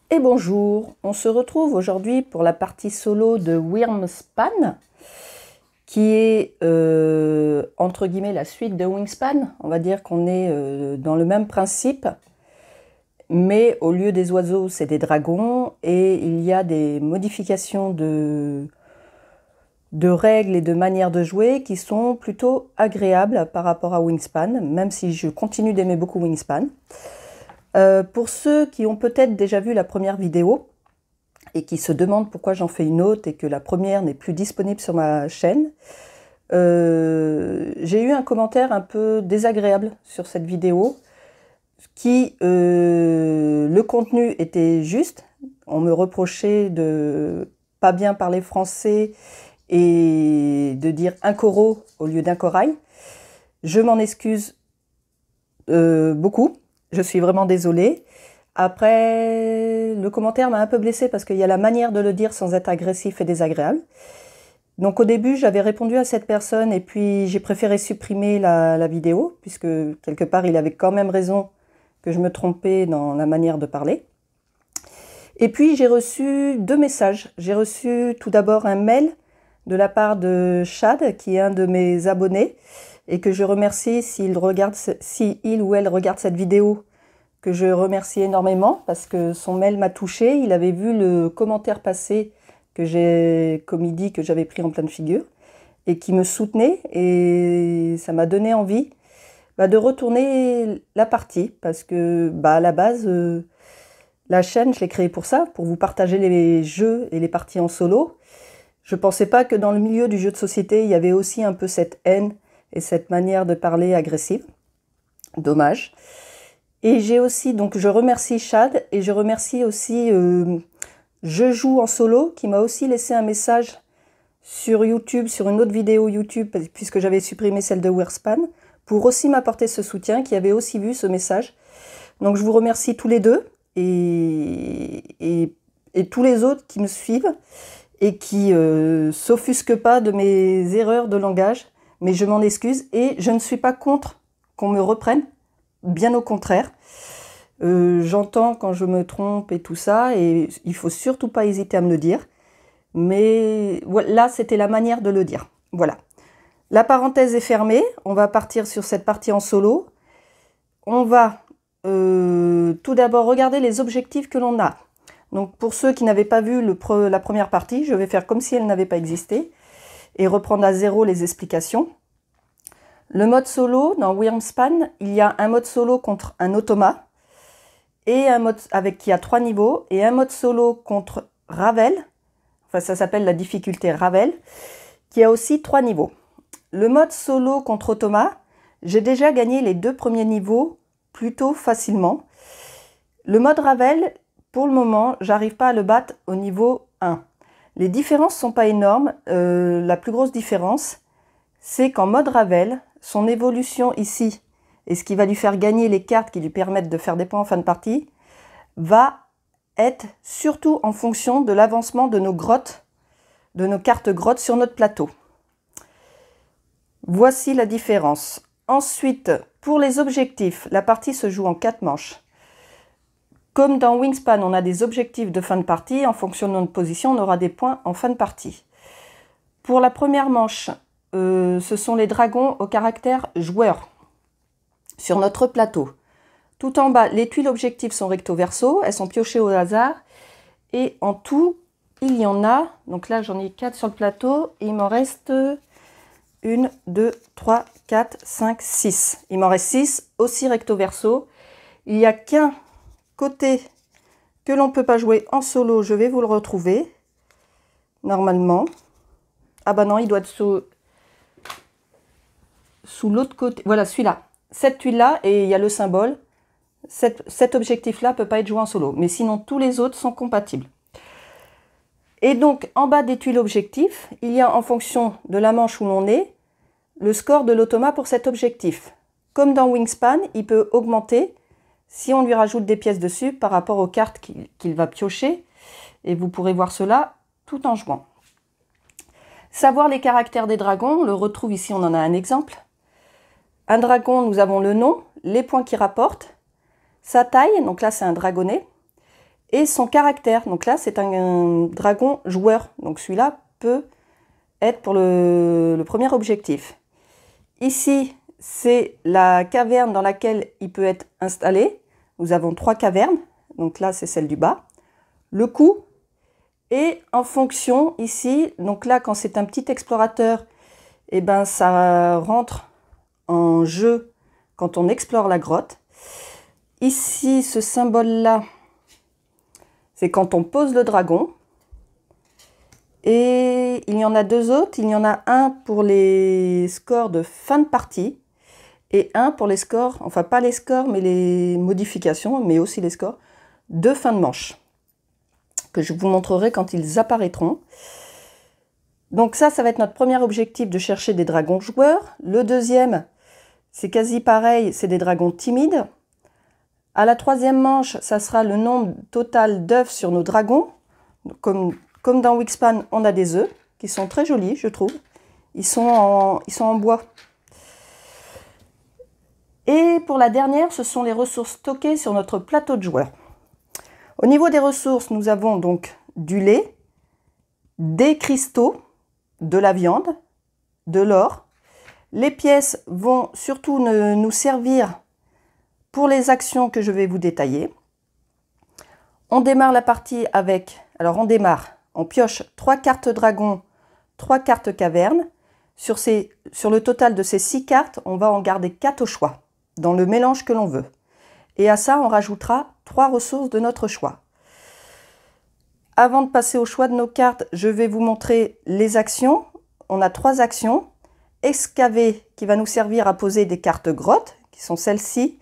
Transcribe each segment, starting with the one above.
Et bonjour, on se retrouve aujourd'hui pour la partie solo de Wyrmspan, qui est entre guillemets la suite de Wingspan. On va dire qu'on est dans le même principe, mais au lieu des oiseaux, c'est des dragons, et il y a des modifications de règles et de manières de jouer qui sont plutôt agréables par rapport à Wingspan, même si je continue d'aimer beaucoup Wingspan. Pour ceux qui ont peut-être déjà vu la première vidéo et qui se demandent pourquoi j'en fais une autre et que la première n'est plus disponible sur ma chaîne, j'ai eu un commentaire un peu désagréable sur cette vidéo le contenu était juste. On me reprochait de pas bien parler français et de dire un coraux au lieu d'un corail. Je m'en excuse beaucoup. Je suis vraiment désolée. Après, le commentaire m'a un peu blessée parce qu'il y a la manière de le dire sans être agressif et désagréable. Donc au début, j'avais répondu à cette personne et puis j'ai préféré supprimer la vidéo puisque quelque part, il avait quand même raison que je me trompais dans la manière de parler. Et puis j'ai reçu deux messages. J'ai reçu tout d'abord un mail de la part de Chad, qui est un de mes abonnés, et que je remercie s'il ou elle regarde cette vidéo, que je remercie énormément parce que son mail m'a touchée. Il avait vu le commentaire passé que j'ai, comme il dit, que j'avais pris en pleine figure et qui me soutenait, et ça m'a donné envie de retourner la partie parce que à la base, la chaîne, je l'ai créée pour ça, pour vous partager les jeux et les parties en solo. Je ne pensais pas que dans le milieu du jeu de société, il y avait aussi un peu cette haine et cette manière de parler agressive. Dommage. Et j'ai aussi, donc je remercie Chad et je remercie aussi Je joue en solo, qui m'a aussi laissé un message sur YouTube, sur une autre vidéo YouTube, puisque j'avais supprimé celle de Wyrmspan, pour aussi m'apporter ce soutien, qui avait aussi vu ce message. Donc je vous remercie tous les deux et tous les autres qui me suivent et qui s'offusquent pas de mes erreurs de langage, mais je m'en excuse et je ne suis pas contre qu'on me reprenne, bien au contraire. J'entends quand je me trompe et tout ça, et il faut surtout pas hésiter à me le dire, mais là c'était la manière de le dire. Voilà. La parenthèse est fermée, on va partir sur cette partie en solo. On va tout d'abord regarder les objectifs que l'on a. Donc pour ceux qui n'avaient pas vu la première partie, je vais faire comme si elle n'avait pas existé et reprendre à zéro les explications. Le mode solo, dans Wyrmspan, il y a un mode solo contre un automa, et un mode qui a 3 niveaux, et un mode solo contre Ravel, enfin ça s'appelle la difficulté Ravel, qui a aussi 3 niveaux. Le mode solo contre automa, j'ai déjà gagné les 2 premiers niveaux plutôt facilement. Le mode Ravel, pour le moment, j'arrive pas à le battre au niveau 1. Les différences sont pas énormes. La plus grosse différence, c'est qu'en mode Ravel, son évolution ici, et ce qui va lui faire gagner les cartes qui lui permettent de faire des points en fin de partie, va être surtout en fonction de l'avancement de nos grottes, de nos cartes grottes sur notre plateau. Voici la différence. Ensuite, pour les objectifs, la partie se joue en 4 manches. Comme dans Wingspan, on a des objectifs de fin de partie. En fonction de notre position, on aura des points en fin de partie. Pour la première manche, ce sont les dragons au caractère joueur sur notre plateau. Tout en bas, les tuiles objectifs sont recto verso. Elles sont piochées au hasard. Et en tout, il y en a. Donc là, j'en ai 4 sur le plateau. Et il m'en reste 1, 2, 3, 4, 5, 6. Il m'en reste 6, aussi recto verso. Il n'y a qu'un côté que l'on ne peut pas jouer en solo. Je vais vous le retrouver. Normalement. Ah bah non, il doit être sous l'autre côté. Voilà, celui-là. Cette tuile-là, et il y a le symbole. Cet objectif-là ne peut pas être joué en solo. Mais sinon, tous les autres sont compatibles. Et donc, en bas des tuiles objectifs, il y a, en fonction de la manche où l'on est, le score de l'automa pour cet objectif. Comme dans Wingspan, il peut augmenter si on lui rajoute des pièces dessus par rapport aux cartes qu'il va piocher. Et vous pourrez voir cela tout en jouant. Savoir les caractères des dragons, on le retrouve ici, on en a un exemple. Un dragon, nous avons le nom, les points qu'il rapporte, sa taille, donc là c'est un dragonnet, et son caractère. Donc là, c'est un dragon joueur. Donc celui-là peut être pour le premier objectif. Ici, c'est la caverne dans laquelle il peut être installé. Nous avons 3 cavernes. Donc là, c'est celle du bas. Le cou. Et en fonction, ici, donc là, quand c'est un petit explorateur, eh ben, ça rentre en jeu quand on explore la grotte. Ici, ce symbole-là, c'est quand on pose le dragon. Et il y en a 2 autres. Il y en a un pour les scores de fin de partie et un pour les scores, enfin pas les scores, mais les modifications, mais aussi les scores de fin de manche, que je vous montrerai quand ils apparaîtront. Donc ça va être notre premier objectif, de chercher des dragons joueurs. Le deuxième, c'est quasi pareil, c'est des dragons timides. À la 3e manche, ça sera le nombre total d'œufs sur nos dragons. Comme dans Wingspan, on a des œufs qui sont très jolis, je trouve. Ils sont en bois. Et pour la dernière, ce sont les ressources stockées sur notre plateau de joueurs. Au niveau des ressources, nous avons donc du lait, des cristaux, de la viande, de l'or. Les pièces vont surtout nous servir pour les actions que je vais vous détailler. On démarre la partie avec... Alors on pioche 3 cartes dragon, 3 cartes caverne. Sur le total de ces 6 cartes, on va en garder 4 au choix, dans le mélange que l'on veut. Et à ça, on rajoutera 3 ressources de notre choix. Avant de passer au choix de nos cartes, je vais vous montrer les actions. On a 3 actions. Excaver, qui va nous servir à poser des cartes grottes, qui sont celles-ci.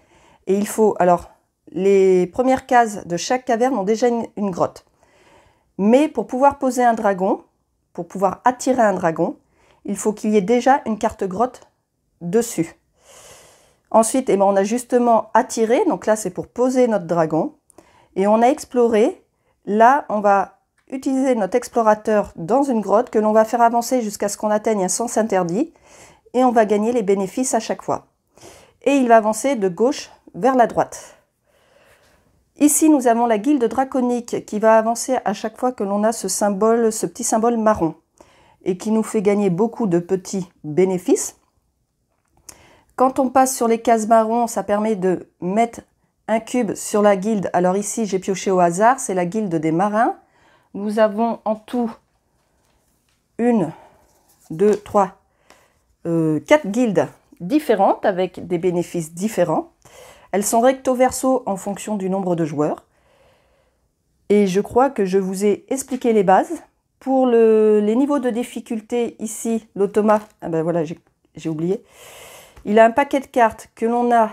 Et il faut... Alors, les premières cases de chaque caverne ont déjà une grotte. Mais pour pouvoir poser un dragon, pour pouvoir attirer un dragon, il faut qu'il y ait déjà une carte grotte dessus. Ensuite, eh ben, on a justement attiré, donc là c'est pour poser notre dragon. Et on a exploré. Là, on va utiliser notre explorateur dans une grotte que l'on va faire avancer jusqu'à ce qu'on atteigne un sens interdit. Et on va gagner les bénéfices à chaque fois. Et il va avancer de gauche vers la droite. Ici, nous avons la guilde draconique qui va avancer à chaque fois que l'on a ce symbole, ce petit symbole marron, et qui nous fait gagner beaucoup de petits bénéfices. Quand on passe sur les cases marron, ça permet de mettre un cube sur la guilde. Alors ici, j'ai pioché au hasard, c'est la guilde des marins. Nous avons en tout 1, 2, 3, 4 guildes différentes avec des bénéfices différents. Elles sont recto verso en fonction du nombre de joueurs. Et je crois que je vous ai expliqué les bases. Pour les niveaux de difficulté, ici, l'automa, ah ben voilà, j'ai oublié. Il a un paquet de cartes que l'on a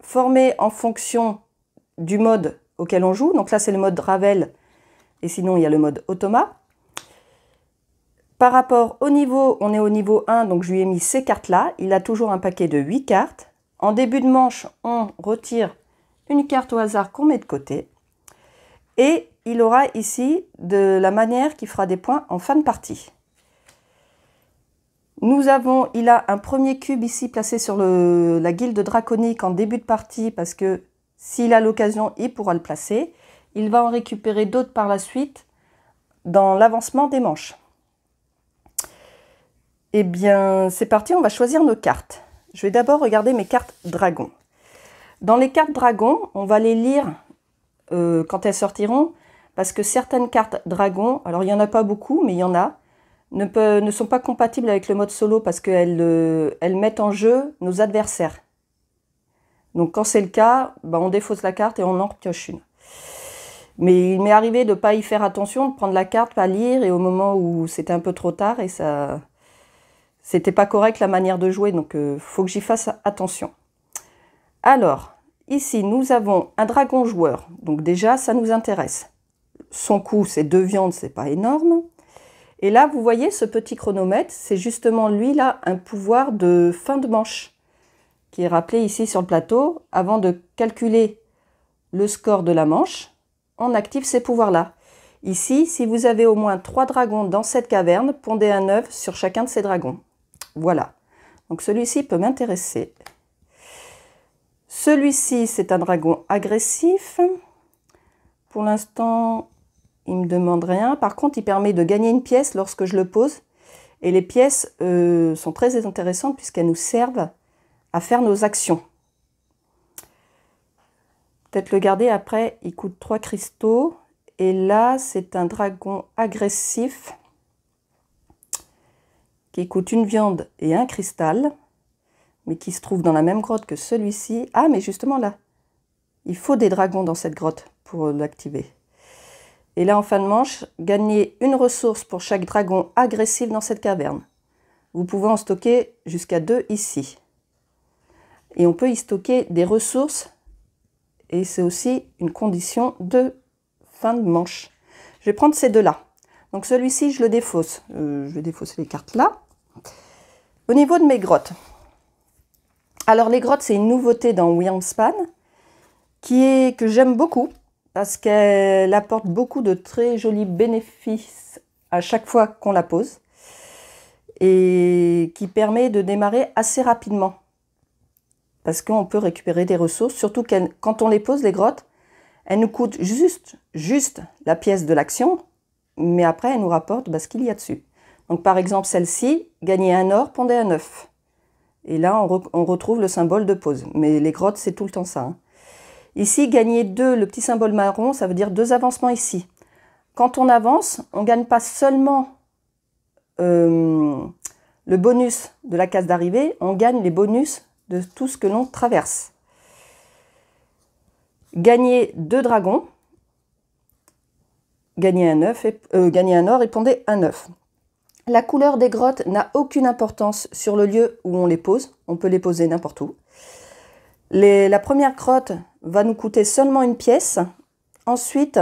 formé en fonction du mode auquel on joue. Donc là, c'est le mode Ravel. Et sinon, il y a le mode automa. Par rapport au niveau, on est au niveau 1, donc je lui ai mis ces cartes-là. Il a toujours un paquet de 8 cartes. En début de manche, on retire une carte au hasard qu'on met de côté. Et il aura ici de la manière qui fera des points en fin de partie. Il a un premier cube ici placé sur la guilde draconique en début de partie parce que s'il a l'occasion, il pourra le placer. Il va en récupérer d'autres par la suite dans l'avancement des manches. Eh bien, c'est parti, on va choisir nos cartes. Je vais d'abord regarder mes cartes dragon. Dans les cartes dragon, on va les lire quand elles sortiront, parce que certaines cartes dragon, alors il n'y en a pas beaucoup, mais il y en a, ne sont pas compatibles avec le mode solo parce qu'elles mettent en jeu nos adversaires. Donc quand c'est le cas, ben, on défausse la carte et on en repioche une. Mais il m'est arrivé de ne pas y faire attention, de prendre la carte, pas lire, et au moment où c'était un peu trop tard, et ça... C'était pas correct la manière de jouer, donc faut que j'y fasse attention. Alors, ici, nous avons un dragon joueur. Donc déjà, ça nous intéresse. Son coût, c'est 2 viandes, c'est pas énorme. Et là, vous voyez, ce petit chronomètre, c'est justement lui, là, un pouvoir de fin de manche, qui est rappelé ici sur le plateau. Avant de calculer le score de la manche, on active ces pouvoirs-là. Ici, si vous avez au moins 3 dragons dans cette caverne, pondez un œuf sur chacun de ces dragons. Voilà, donc celui-ci peut m'intéresser. Celui-ci, c'est un dragon agressif. Pour l'instant, il ne me demande rien. Par contre, il permet de gagner une pièce lorsque je le pose. Et les pièces sont très intéressantes puisqu'elles nous servent à faire nos actions. Peut-être le garder après, il coûte 3 cristaux. Et là, c'est un dragon agressif qui coûte une viande et un cristal, mais qui se trouve dans la même grotte que celui-ci. Ah, mais justement là, il faut des dragons dans cette grotte pour l'activer. Et là, en fin de manche, gagnez une ressource pour chaque dragon agressif dans cette caverne. Vous pouvez en stocker jusqu'à 2 ici. Et on peut y stocker des ressources, et c'est aussi une condition de fin de manche. Je vais prendre ces deux-là. Donc celui-ci, je le défausse. Je vais défausser les cartes là. Au niveau de mes grottes. Alors les grottes, c'est une nouveauté dans Wyrmspan, que j'aime beaucoup, parce qu'elle apporte beaucoup de très jolis bénéfices à chaque fois qu'on la pose, et qui permet de démarrer assez rapidement. Parce qu'on peut récupérer des ressources, surtout quand on les pose, les grottes, elles nous coûtent juste la pièce de l'action, mais après, elles nous rapportent ce qu'il y a dessus. Donc par exemple, celle-ci, gagner un or, pondez un œuf. Et là, on retrouve le symbole de pause. Mais les grottes, c'est tout le temps ça. Hein. Ici, gagner 2, le petit symbole marron, ça veut dire 2 avancements ici. Quand on avance, on ne gagne pas seulement le bonus de la case d'arrivée, on gagne les bonus de tout ce que l'on traverse. Gagner 2 dragons, gagner un or et pondez un œuf. La couleur des grottes n'a aucune importance sur le lieu où on les pose. On peut les poser n'importe où. La première grotte va nous coûter seulement une pièce. Ensuite,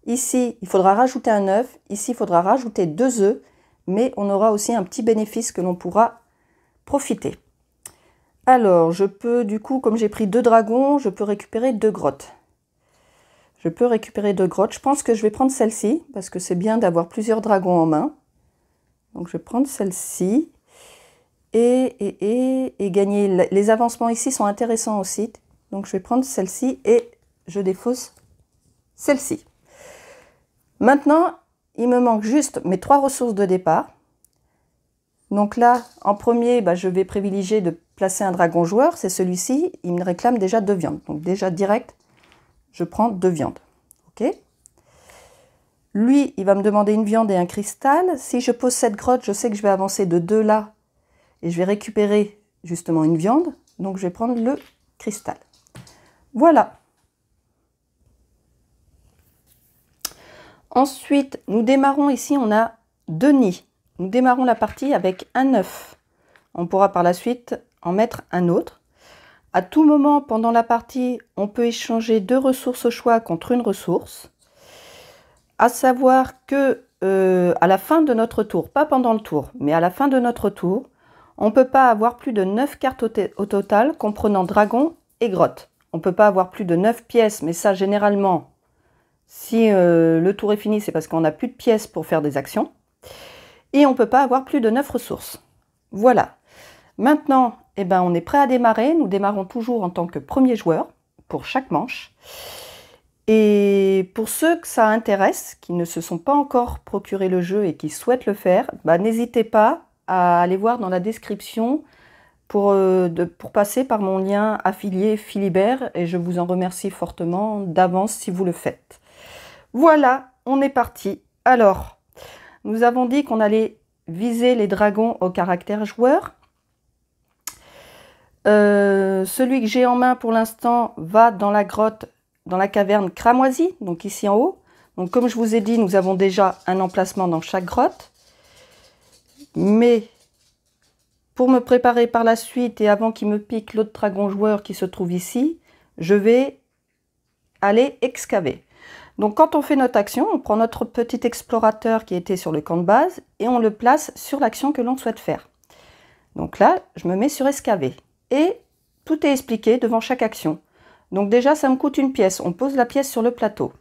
ici, il faudra rajouter un œuf. Ici, il faudra rajouter 2 œufs. Mais on aura aussi un petit bénéfice que l'on pourra profiter. Alors, je peux, du coup, comme j'ai pris 2 dragons, je peux récupérer 2 grottes. Je pense que je vais prendre celle-ci, parce que c'est bien d'avoir plusieurs dragons en main. Donc, je vais prendre celle-ci. Et gagner. Les avancements ici sont intéressants aussi. Donc, je vais prendre celle-ci et je défausse celle-ci. Maintenant, il me manque juste mes 3 ressources de départ. Donc là, en premier, je vais privilégier de placer un dragon joueur. C'est celui-ci. Il me réclame déjà 2 viandes. Donc déjà, direct, je prends 2 viandes. OK ? Lui, il va me demander une viande et un cristal. Si je pose cette grotte, je sais que je vais avancer de 2 là. Et je vais récupérer justement une viande. Donc je vais prendre le cristal. Voilà. Ensuite, nous démarrons ici, on a 2 nids. Nous démarrons la partie avec un œuf. On pourra par la suite en mettre un autre. À tout moment pendant la partie, on peut échanger 2 ressources au choix contre une ressource. À savoir que à la fin de notre tour, pas pendant le tour, mais à la fin de notre tour, on ne peut pas avoir plus de 9 cartes au total, comprenant dragon et grotte. On ne peut pas avoir plus de 9 pièces, mais ça, généralement, si le tour est fini, c'est parce qu'on n'a plus de pièces pour faire des actions. Et on ne peut pas avoir plus de 9 ressources. Voilà. Maintenant, on est prêt à démarrer. Nous démarrons toujours en tant que premier joueur, pour chaque manche. Et pour ceux que ça intéresse, qui ne se sont pas encore procuré le jeu et qui souhaitent le faire, n'hésitez pas à aller voir dans la description pour passer par mon lien affilié Philibert, et je vous en remercie fortement d'avance si vous le faites. Voilà, on est parti. Alors, nous avons dit qu'on allait viser les dragons au caractère joueur. Celui que j'ai en main pour l'instant va dans la grotte, dans la caverne cramoisie, donc ici en haut. Donc comme je vous ai dit, nous avons déjà un emplacement dans chaque grotte. Mais pour me préparer par la suite et avant qu'il me pique l'autre dragon joueur qui se trouve ici, je vais aller excaver. Donc quand on fait notre action, on prend notre petit explorateur qui était sur le camp de base et on le place sur l'action que l'on souhaite faire. Donc là, je me mets sur excaver. Et tout est expliqué devant chaque action. Donc déjà, ça me coûte une pièce. On pose la pièce sur le plateau.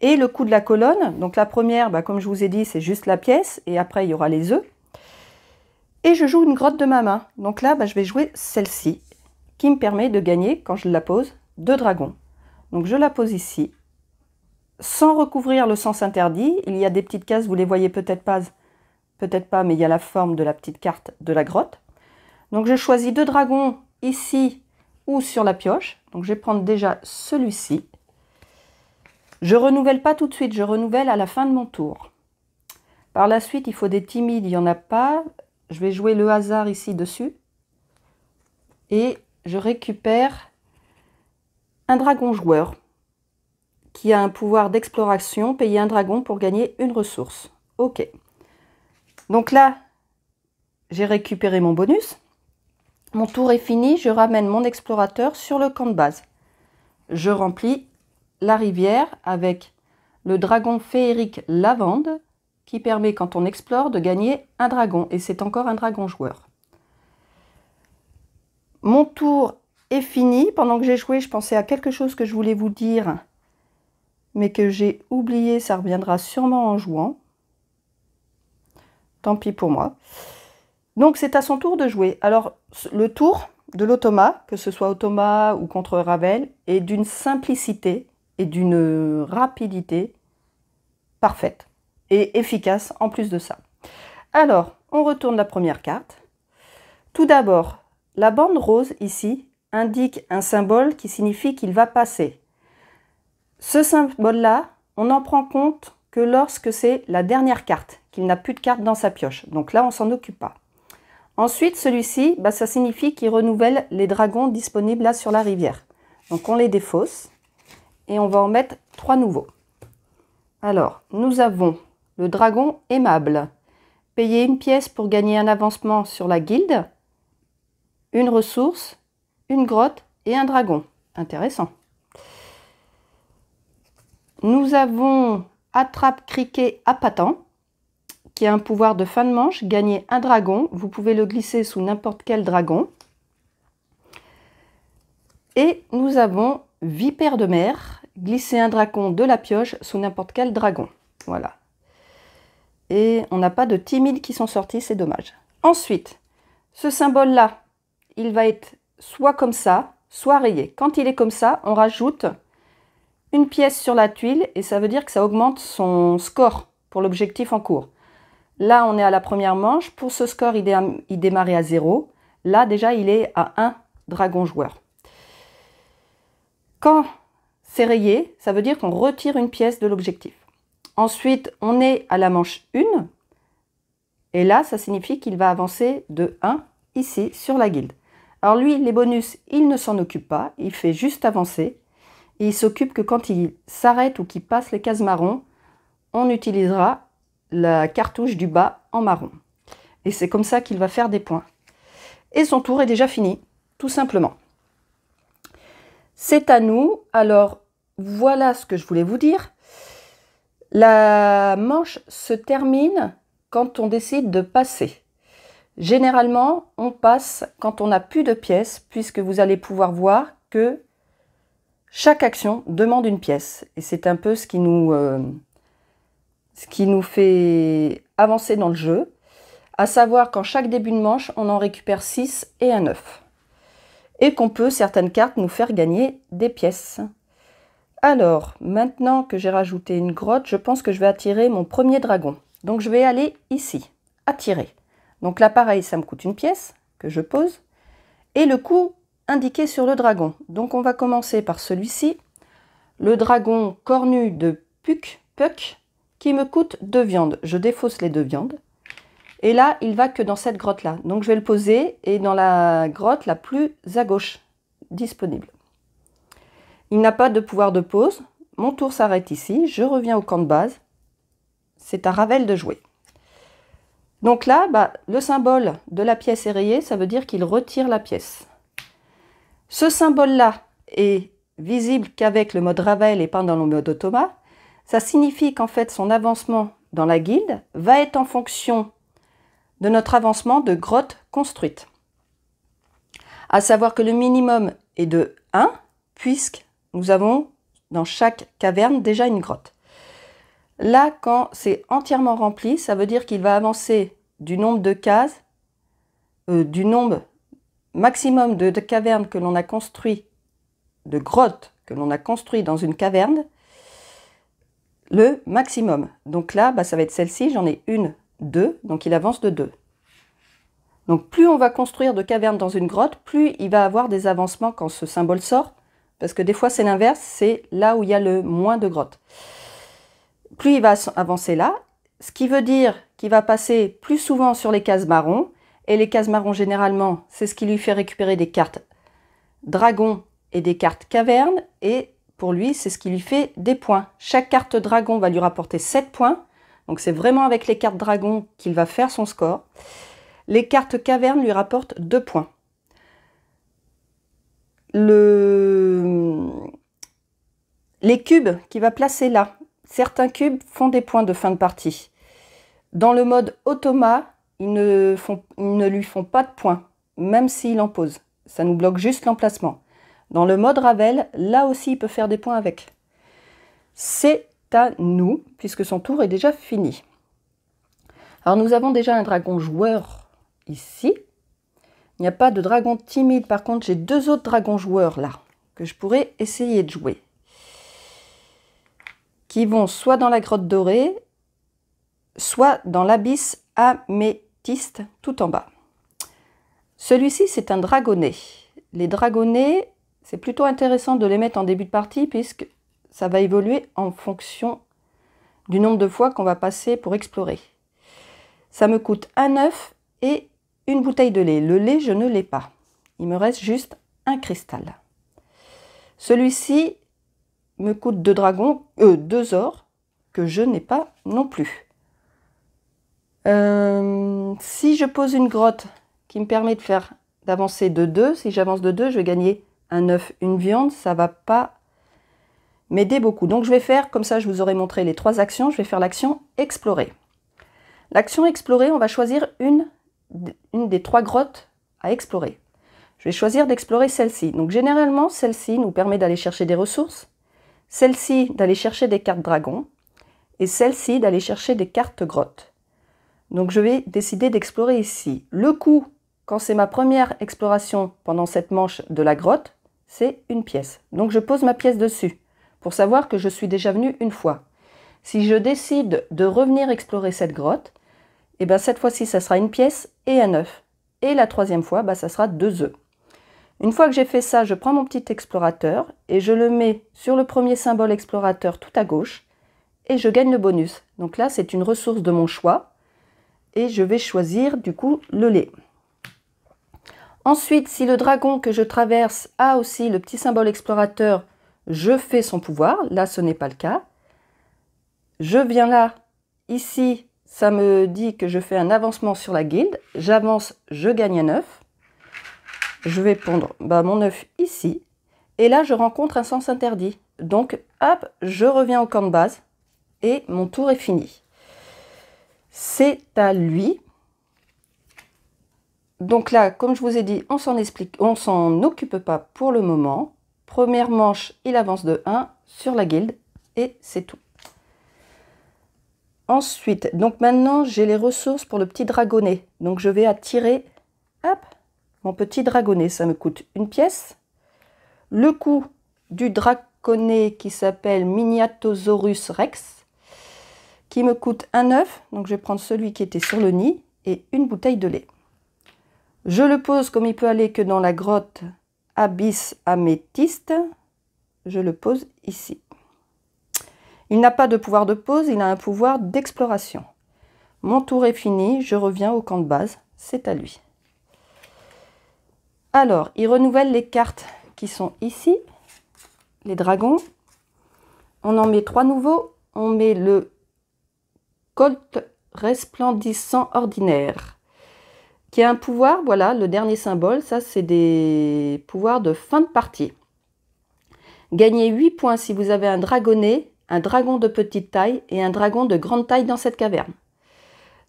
Et le coût de la colonne, donc la première, comme je vous ai dit, c'est juste la pièce. Et après, il y aura les œufs. Et je joue une grotte de ma main. Donc là, je vais jouer celle-ci, qui me permet de gagner, quand je la pose, 2 dragons. Donc je la pose ici. sans recouvrir le sens interdit. Il y a des petites cases, vous les voyez peut-être pas, mais il y a la forme de la petite carte de la grotte. Donc je choisis 2 dragons ici ou sur la pioche. Donc je vais prendre déjà celui-ci. Je renouvelle pas tout de suite, je renouvelle à la fin de mon tour. Par la suite, il faut des timides, il n'y en a pas. Je vais jouer le hasard ici dessus. Et je récupère un dragon joueur qui a un pouvoir d'exploration. Payer un dragon pour gagner une ressource. Ok. Donc là, j'ai récupéré mon bonus. Mon tour est fini, je ramène mon explorateur sur le camp de base. Je remplis la rivière avec le dragon féerique lavande qui permet quand on explore de gagner un dragon. Et c'est encore un dragon joueur. Mon tour est fini. Pendant que j'ai joué, je pensais à quelque chose que je voulais vous dire, mais que j'ai oublié, ça reviendra sûrement en jouant. Tant pis pour moi. Donc c'est à son tour de jouer. Alors le tour de l'automa, que ce soit automa ou contre Ravel, est d'une simplicité et d'une rapidité parfaite et efficace en plus de ça. Alors on retourne la première carte. Tout d'abord, la bande rose ici indique un symbole qui signifie qu'il va passer. Ce symbole-là, on n'en prend compte que lorsque c'est la dernière carte, qu'il n'a plus de carte dans sa pioche. Donc là, on s'en occupe pas. Ensuite, celui-ci, ça signifie qu'il renouvelle les dragons disponibles là sur la rivière. Donc on les défausse et on va en mettre 3 nouveaux. Alors, nous avons le dragon aimable. Payer une pièce pour gagner un avancement sur la guilde, une ressource, une grotte et un dragon. Intéressant. Nous avons attrape criquet appâtant, qui a un pouvoir de fin de manche, gagner un dragon. Vous pouvez le glisser sous n'importe quel dragon. Et nous avons vipère de mer, glisser un dragon de la pioche sous n'importe quel dragon. Voilà. Et on n'a pas de timides qui sont sortis, c'est dommage. Ensuite, ce symbole-là, il va être soit comme ça, soit rayé. Quand il est comme ça, on rajoute une pièce sur la tuile et ça veut dire que ça augmente son score pour l'objectif en cours. Là, on est à la première manche. Pour ce score, il démarrait à 0. Là, déjà, il est à 1 dragon joueur. Quand c'est rayé, ça veut dire qu'on retire une pièce de l'objectif. Ensuite, on est à la manche 1. Et là, ça signifie qu'il va avancer de 1 ici sur la guilde. Alors lui, les bonus, il ne s'en occupe pas. Il fait juste avancer. Et il s'occupe que quand il s'arrête ou qu'il passe les cases marron, on utilisera la cartouche du bas en marron. Et c'est comme ça qu'il va faire des points. Et son tour est déjà fini, tout simplement. C'est à nous. Alors, voilà ce que je voulais vous dire. La manche se termine quand on décide de passer. Généralement, on passe quand on n'a plus de pièces, puisque vous allez pouvoir voir que chaque action demande une pièce. Et c'est un peu ce qui nous fait avancer dans le jeu, à savoir qu'en chaque début de manche, on en récupère 6 et un 9. Et qu'on peut, certaines cartes, nous faire gagner des pièces. Alors, maintenant que j'ai rajouté une grotte, je pense que je vais attirer mon premier dragon. Donc je vais aller ici, attirer. Donc là, pareil, ça me coûte une pièce que je pose. Et le coût indiqué sur le dragon. Donc on va commencer par celui-ci, le dragon cornu de Puck, qui me coûte 2 viandes. Je défausse les 2 viandes. Et là, il va que dans cette grotte-là. Donc je vais le poser et dans la grotte la plus à gauche disponible. Il n'a pas de pouvoir de pause. Mon tour s'arrête ici. Je reviens au camp de base. C'est à Ravel de jouer. Donc là, le symbole de la pièce est rayé. Ça veut dire qu'il retire la pièce. Ce symbole-là est visible qu'avec le mode Ravel et pas dans le mode automa. Ça signifie qu'en fait, son avancement dans la guilde va être en fonction de notre avancement de grotte construite. À savoir que le minimum est de 1, puisque nous avons dans chaque caverne déjà une grotte. Là, quand c'est entièrement rempli, ça veut dire qu'il va avancer du nombre de cases, du nombre maximum de cavernes que l'on a construit, de grottes que l'on a construit dans une caverne, le maximum. Donc là, ça va être celle-ci, j'en ai une, deux, donc il avance de 2. Donc plus on va construire de cavernes dans une grotte, plus il va avoir des avancements quand ce symbole sort, parce que des fois c'est l'inverse, c'est là où il y a le moins de grottes. Plus il va avancer là, ce qui veut dire qu'il va passer plus souvent sur les cases marron, et les cases marron généralement, c'est ce qui lui fait récupérer des cartes dragon et des cartes cavernes, et pour lui, c'est ce qui lui fait des points. Chaque carte dragon va lui rapporter 7 points, donc c'est vraiment avec les cartes dragon qu'il va faire son score. Les cartes cavernes lui rapportent 2 points. Les cubes qu'il va placer là, certains cubes font des points de fin de partie. Dans le mode automa, ils ne lui font pas de points, même s'il en pose. Ça nous bloque juste l'emplacement. Dans le mode Ravel, là aussi, il peut faire des points avec. C'est à nous, puisque son tour est déjà fini. Alors, nous avons déjà un dragon joueur ici. Il n'y a pas de dragon timide. Par contre, j'ai 2 autres dragons joueurs là, que je pourrais essayer de jouer. Qui vont soit dans la grotte dorée, soit dans l'abysse améthyste tout en bas. Celui-ci, c'est un dragonnet. Les dragonnets, c'est plutôt intéressant de les mettre en début de partie puisque ça va évoluer en fonction du nombre de fois qu'on va passer pour explorer. Ça me coûte un œuf et une bouteille de lait. Le lait, je ne l'ai pas. Il me reste juste un cristal. Celui-ci me coûte 2 dragons, 2 ors, que je n'ai pas non plus. Si je pose une grotte qui me permet d'avancer de 2, si j'avance de 2, je vais gagner un œuf, une viande, ça va pas m'aider beaucoup. Donc je vais faire, comme ça je vous aurai montré les 3 actions, je vais faire l'action explorer. L'action explorer, on va choisir une des 3 grottes à explorer. Je vais choisir d'explorer celle-ci. Donc généralement, celle-ci nous permet d'aller chercher des ressources, celle-ci d'aller chercher des cartes dragons, et celle-ci d'aller chercher des cartes grottes. Donc je vais décider d'explorer ici. Le coût, quand c'est ma première exploration pendant cette manche de la grotte, c'est une pièce. Donc je pose ma pièce dessus, pour savoir que je suis déjà venue une fois. Si je décide de revenir explorer cette grotte, et bien cette fois-ci, ça sera une pièce et un œuf. Et la 3e fois, ça sera 2 œufs. Une fois que j'ai fait ça, je prends mon petit explorateur et je le mets sur le premier symbole explorateur tout à gauche et je gagne le bonus. Donc là, c'est une ressource de mon choix et je vais choisir du coup le lait. Ensuite, si le dragon que je traverse a aussi le petit symbole explorateur, je fais son pouvoir. Là, ce n'est pas le cas. Je viens là, ici, ça me dit que je fais un avancement sur la guilde. J'avance, je gagne un œuf. Je vais pondre mon œuf ici. Et là, je rencontre un sens interdit. Donc, hop, je reviens au camp de base. Et mon tour est fini. C'est à lui. Donc là, comme je vous ai dit, on s'en occupe pas pour le moment. Première manche, il avance de 1 sur la guilde. Et c'est tout. Ensuite, donc maintenant, j'ai les ressources pour le petit dragonnet. Donc, je vais attirer, hop, mon petit dragonnet. Ça me coûte une pièce. Le coût du dragonnet qui s'appelle Miniatosaurus Rex, qui me coûte un œuf. Donc, je vais prendre celui qui était sur le nid et une bouteille de lait. Je le pose comme il peut aller que dans la grotte Abysse Améthyste. Je le pose ici. Il n'a pas de pouvoir de pause, il a un pouvoir d'exploration. Mon tour est fini, je reviens au camp de base, c'est à lui. Alors, il renouvelle les cartes qui sont ici, les dragons. On en met 3 nouveaux. On met le Colt resplendissant ordinaire, qui a un pouvoir, voilà, le dernier symbole, ça c'est des pouvoirs de fin de partie. Gagnez 8 points si vous avez un dragonnet, un dragon de petite taille et un dragon de grande taille dans cette caverne.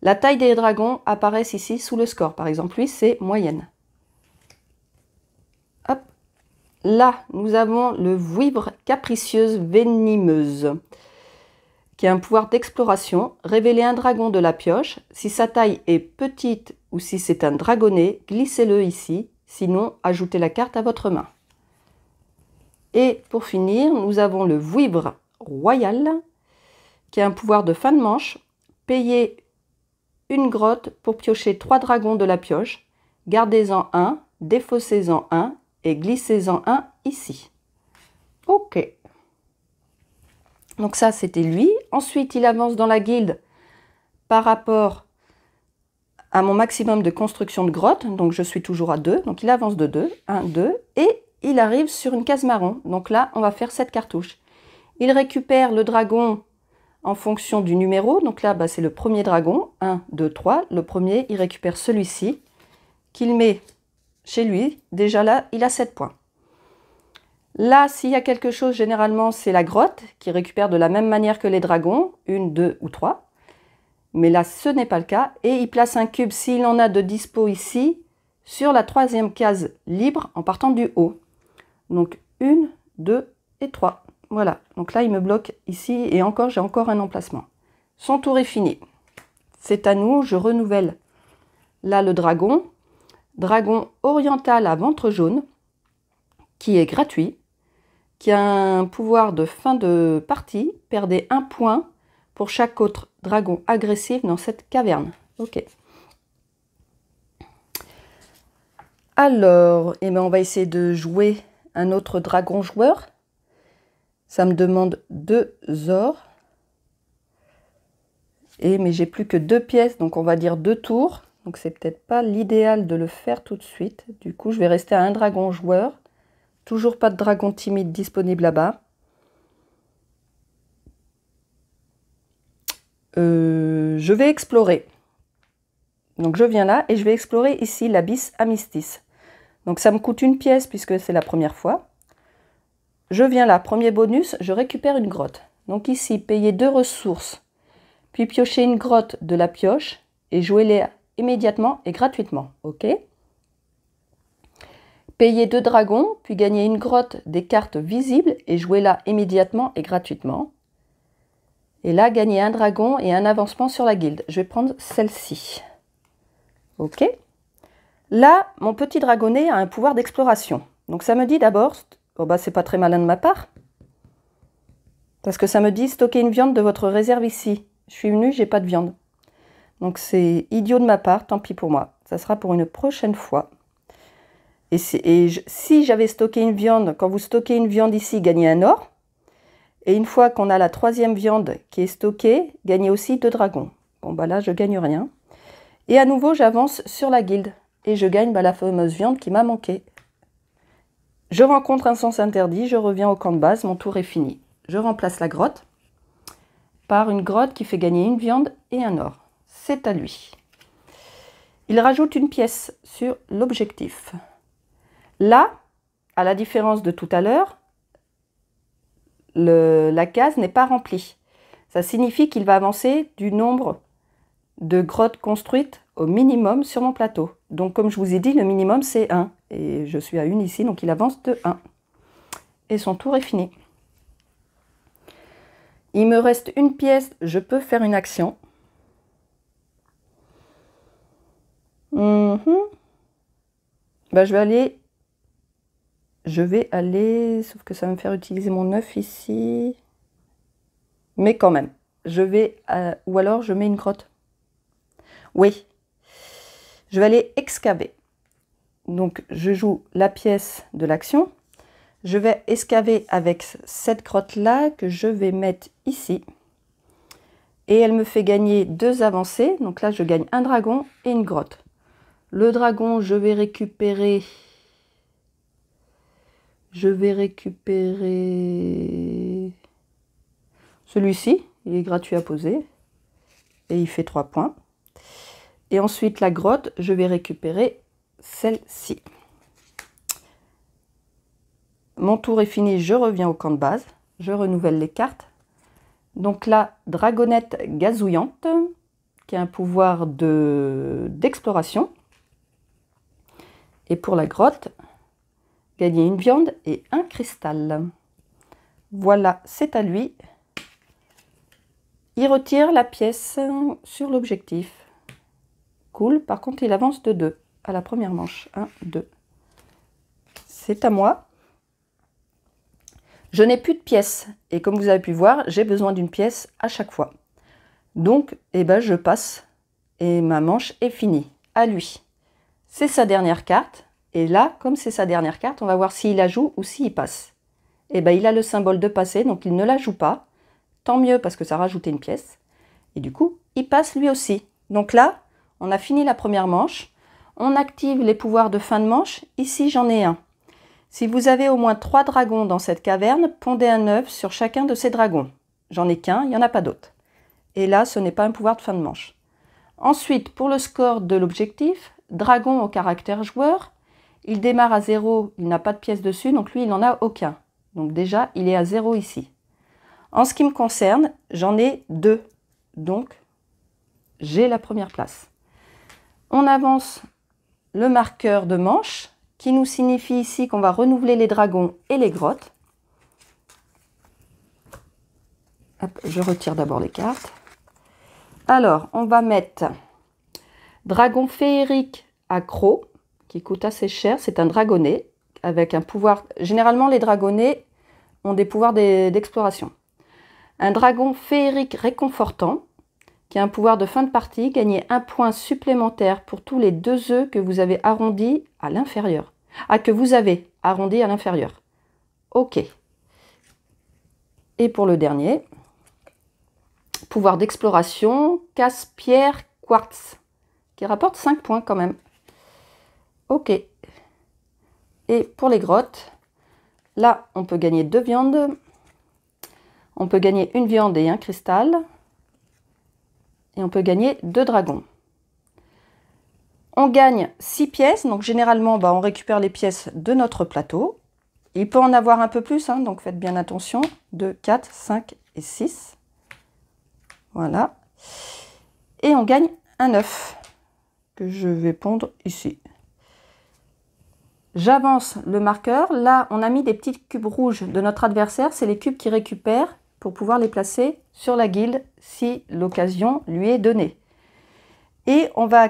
La taille des dragons apparaît ici sous le score. Par exemple, lui, c'est moyenne. Hop. Là, nous avons le vouivre capricieuse venimeuse, qui a un pouvoir d'exploration. Révélez un dragon de la pioche. Si sa taille est petite ou si c'est un dragonnet, glissez-le ici. Sinon, ajoutez la carte à votre main. Et pour finir, nous avons le vouivre royal, qui a un pouvoir de fin de manche. Payez une grotte pour piocher 3 dragons de la pioche. Gardez-en un, défaussez-en un et glissez-en un ici. Ok. Donc ça, c'était lui. Ensuite, il avance dans la guilde par rapport à mon maximum de construction de grotte. Donc je suis toujours à 2. Donc il avance de 2. 1, 2. Et il arrive sur une case marron. Donc là, on va faire 7 cartouches. Il récupère le dragon en fonction du numéro. Donc là, c'est le premier dragon. 1, 2, 3. Le premier, il récupère celui-ci qu'il met chez lui. Déjà là, il a 7 points. Là, s'il y a quelque chose, généralement, c'est la grotte qui récupère de la même manière que les dragons. 1, 2 ou 3. Mais là, ce n'est pas le cas. Et il place un cube, s'il en a de dispo ici, sur la 3e case libre en partant du haut. Donc 1, 2 et 3. Voilà. Donc là, il me bloque ici et encore, j'ai encore un emplacement. Son tour est fini. C'est à nous. Je renouvelle là le dragon. Dragon oriental à ventre jaune, qui est gratuit, qui a un pouvoir de fin de partie. Perdez 1 point pour chaque autre dragon agressif dans cette caverne. Ok. Alors, on va essayer de jouer un autre dragon joueur. Ça me demande 2 ors. Mais j'ai plus que 2 pièces, donc on va dire 2 tours. Donc c'est peut-être pas l'idéal de le faire tout de suite. Du coup, je vais rester à un dragon joueur. Toujours pas de dragon timide disponible là-bas. Je vais explorer. Donc je viens là et je vais explorer ici l'abysse Amistis. Donc ça me coûte 1 pièce puisque c'est la première fois. Je viens là, premier bonus, je récupère une grotte. Donc ici, payer 2 ressources, puis piocher une grotte de la pioche et jouez-les immédiatement et gratuitement. Ok. Payer 2 dragons, puis gagner une grotte des cartes visibles et jouez-la immédiatement et gratuitement. Et là, gagner un dragon et un avancement sur la guilde. Je vais prendre celle-ci. Ok. Là, mon petit dragonnet a un pouvoir d'exploration. Donc ça me dit d'abord, c'est pas très malin de ma part, parce que ça me dit stocker une viande de votre réserve ici. Je suis venue, j'ai pas de viande. Donc c'est idiot de ma part, tant pis pour moi. Ça sera pour une prochaine fois. Et si j'avais stocké une viande, quand vous stockez une viande ici, gagnez un or. Et une fois qu'on a la 3e viande qui est stockée, gagnez aussi 2 dragons. Bon, là, je gagne rien. Et à nouveau, j'avance sur la guilde. Et je gagne la fameuse viande qui m'a manqué. Je rencontre un sens interdit, je reviens au camp de base, mon tour est fini. Je remplace la grotte par une grotte qui fait gagner une viande et un or. C'est à lui. Il rajoute une pièce sur l'objectif. Là, à la différence de tout à l'heure, la case n'est pas remplie. Ça signifie qu'il va avancer du nombre de grottes construites au minimum sur mon plateau. Donc comme je vous ai dit, le minimum c'est 1. Et je suis à 1 ici, donc il avance de 1. Et son tour est fini. Il me reste une pièce, je peux faire une action. Je vais aller, sauf que ça va me faire utiliser mon 9 ici. Mais quand même, ou alors je mets une grotte. Oui, je vais aller excaver. Donc je joue la pièce de l'action. Je vais excaver avec cette grotte-là que je vais mettre ici. Et elle me fait gagner 2 avancées. Donc là, je gagne un dragon et une grotte. Le dragon, je vais récupérer celui-ci. Il est gratuit à poser. Et il fait 3 points. Et ensuite, la grotte, je vais récupérer celle-ci. Mon tour est fini, je reviens au camp de base. Je renouvelle les cartes. Donc là, dragonnette gazouillante, qui a un pouvoir d'exploration. Et pour la grotte, gagner une viande et un cristal. Voilà, c'est à lui. Il retire la pièce sur l'objectif. Cool, par contre il avance de 2 à la première manche. 1, 2. C'est à moi. Je n'ai plus de pièces et comme vous avez pu voir, j'ai besoin d'une pièce à chaque fois. Donc, eh ben, je passe et ma manche est finie. À lui. C'est sa dernière carte. Et là, comme c'est sa dernière carte, on va voir s'il la joue ou s'il passe. Eh ben, il a le symbole de passer, donc il ne la joue pas. Tant mieux parce que ça rajoutait une pièce. Et du coup, il passe lui aussi. Donc là, on a fini la première manche. On active les pouvoirs de fin de manche. Ici, j'en ai un. Si vous avez au moins 3 dragons dans cette caverne, pondez un œuf sur chacun de ces dragons. J'en ai qu'un, il n'y en a pas d'autres. Et là, ce n'est pas un pouvoir de fin de manche. Ensuite, pour le score de l'objectif, dragon au caractère joueur, il démarre à 0, il n'a pas de pièce dessus, donc lui, il n'en a aucun. Donc déjà, il est à 0 ici. En ce qui me concerne, j'en ai 2. Donc, j'ai la première place. On avance le marqueur de manche, qui nous signifie ici qu'on va renouveler les dragons et les grottes. Hop, je retire d'abord les cartes. Alors, on va mettre dragon féerique accro, qui coûte assez cher. C'est un dragonnet avec un pouvoir... Généralement, les dragonnets ont des pouvoirs d'exploration. Un dragon féerique réconfortant, qui a un pouvoir de fin de partie, gagner un point supplémentaire pour tous les 2 œufs que vous avez arrondis à l'inférieur. Ah, que vous avez arrondi à l'inférieur. Ok. Et pour le dernier, pouvoir d'exploration, casse-pierre, quartz, qui rapporte 5 points quand même. Ok. Et pour les grottes, là, on peut gagner 2 viandes. On peut gagner une viande et un cristal. Et on peut gagner 2 dragons. On gagne 6 pièces. Donc généralement, on récupère les pièces de notre plateau. Il peut en avoir un peu plus, hein, donc faites bien attention. 2, 4, 5 et 6. Voilà. Et on gagne un œuf que je vais pondre ici. J'avance le marqueur. Là, on a mis des petits cubes rouges de notre adversaire. C'est les cubes qu'il récupère pour pouvoir les placer sur la guilde si l'occasion lui est donnée. Et on va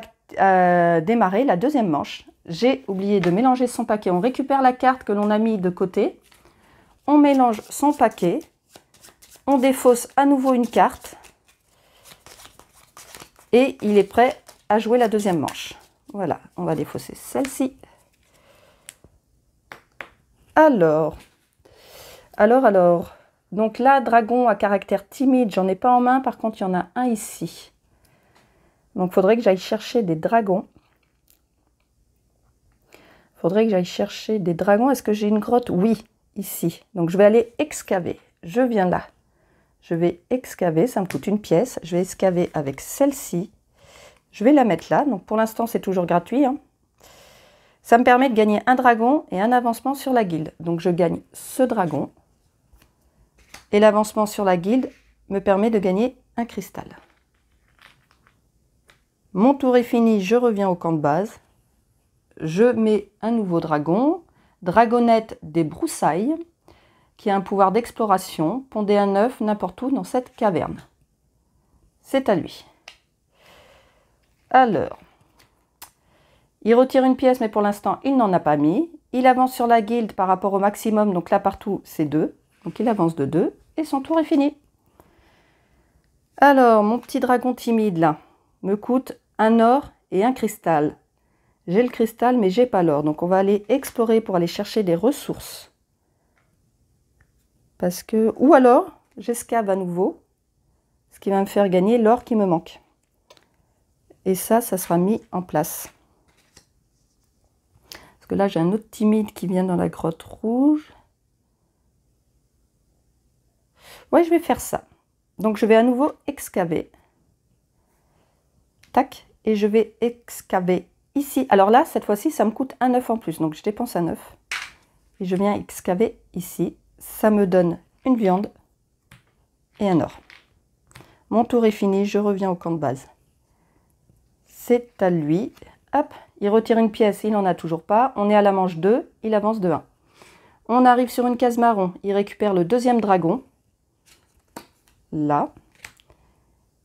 démarrer la deuxième manche. J'ai oublié de mélanger son paquet. On récupère la carte que l'on a mis de côté. On mélange son paquet. On défausse à nouveau une carte. Et il est prêt à jouer la deuxième manche. Voilà, on va défausser celle-ci. Alors. Donc là, dragon à caractère timide, j'en ai pas en main. Par contre, il y en a un ici. Donc, il faudrait que j'aille chercher des dragons. Est-ce que j'ai une grotte? Oui, ici. Donc, je vais aller excaver. Je viens là. Je vais excaver. Ça me coûte une pièce. Je vais excaver avec celle-ci. Je vais la mettre là. Donc, pour l'instant, c'est toujours gratuit, hein. Ça me permet de gagner un dragon et un avancement sur la guilde. Donc, je gagne ce dragon. Et l'avancement sur la guilde me permet de gagner un cristal. Mon tour est fini, je reviens au camp de base. Je mets un nouveau dragon, Dragonnette des broussailles, qui a un pouvoir d'exploration. Pondez un œuf n'importe où dans cette caverne. C'est à lui. Alors, il retire une pièce, mais pour l'instant, il n'en a pas mis. Il avance sur la guilde par rapport au maximum, donc là partout, c'est 2. Donc il avance de 2 et son tour est fini. Alors, mon petit dragon timide là me coûte un or et un cristal. J'ai le cristal mais j'ai pas l'or. Donc on va aller explorer pour aller chercher des ressources. Parce que, ou alors, j'escave à nouveau, ce qui va me faire gagner l'or qui me manque. Et ça sera mis en place. Parce que là, j'ai un autre timide qui vient dans la grotte rouge. Ouais, je vais faire ça. Donc, je vais à nouveau excaver. Tac. Et je vais excaver ici. Alors là, cette fois-ci, ça me coûte un œuf en plus. Donc, je dépense un œuf. Et je viens excaver ici. Ça me donne une viande et un or. Mon tour est fini. Je reviens au camp de base. C'est à lui. Hop. Il retire une pièce. Il n'en a toujours pas. On est à la manche 2. Il avance de 1. On arrive sur une case marron. Il récupère le deuxième dragon. Là.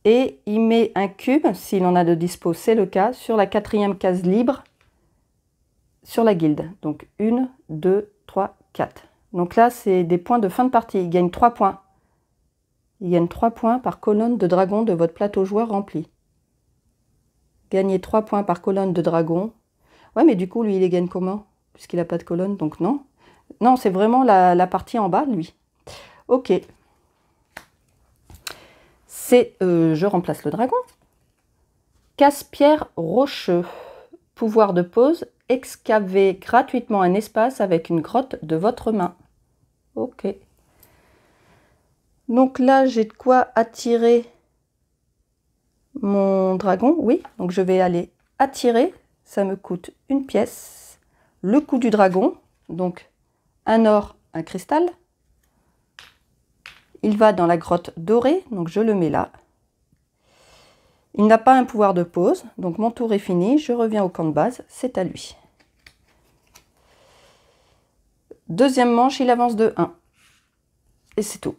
Et il met un cube, s'il en a de dispo, c'est le cas, sur la 4e case libre sur la guilde. Donc 1, 2, 3, 4. Donc là, c'est des points de fin de partie. Il gagne 3 points. Il gagne 3 points par colonne de dragon de votre plateau joueur rempli. Gagner 3 points par colonne de dragon. Ouais, mais du coup, lui, il les gagne comment? Puisqu'il n'a pas de colonne, donc non. Non, c'est vraiment la partie en bas, lui. Ok. Je remplace le dragon. Casse-pierre rocheux. Pouvoir de pause. Excaver gratuitement un espace avec une grotte de votre main. Ok. Donc là, j'ai de quoi attirer mon dragon. Oui, donc je vais aller attirer. Ça me coûte une pièce. Le coup du dragon. Donc un or, un cristal. Il va dans la grotte dorée. Donc je le mets là. Il n'a pas un pouvoir de pause. Donc mon tour est fini. Je reviens au camp de base. C'est à lui. Deuxième manche, il avance de 1. Et c'est tout.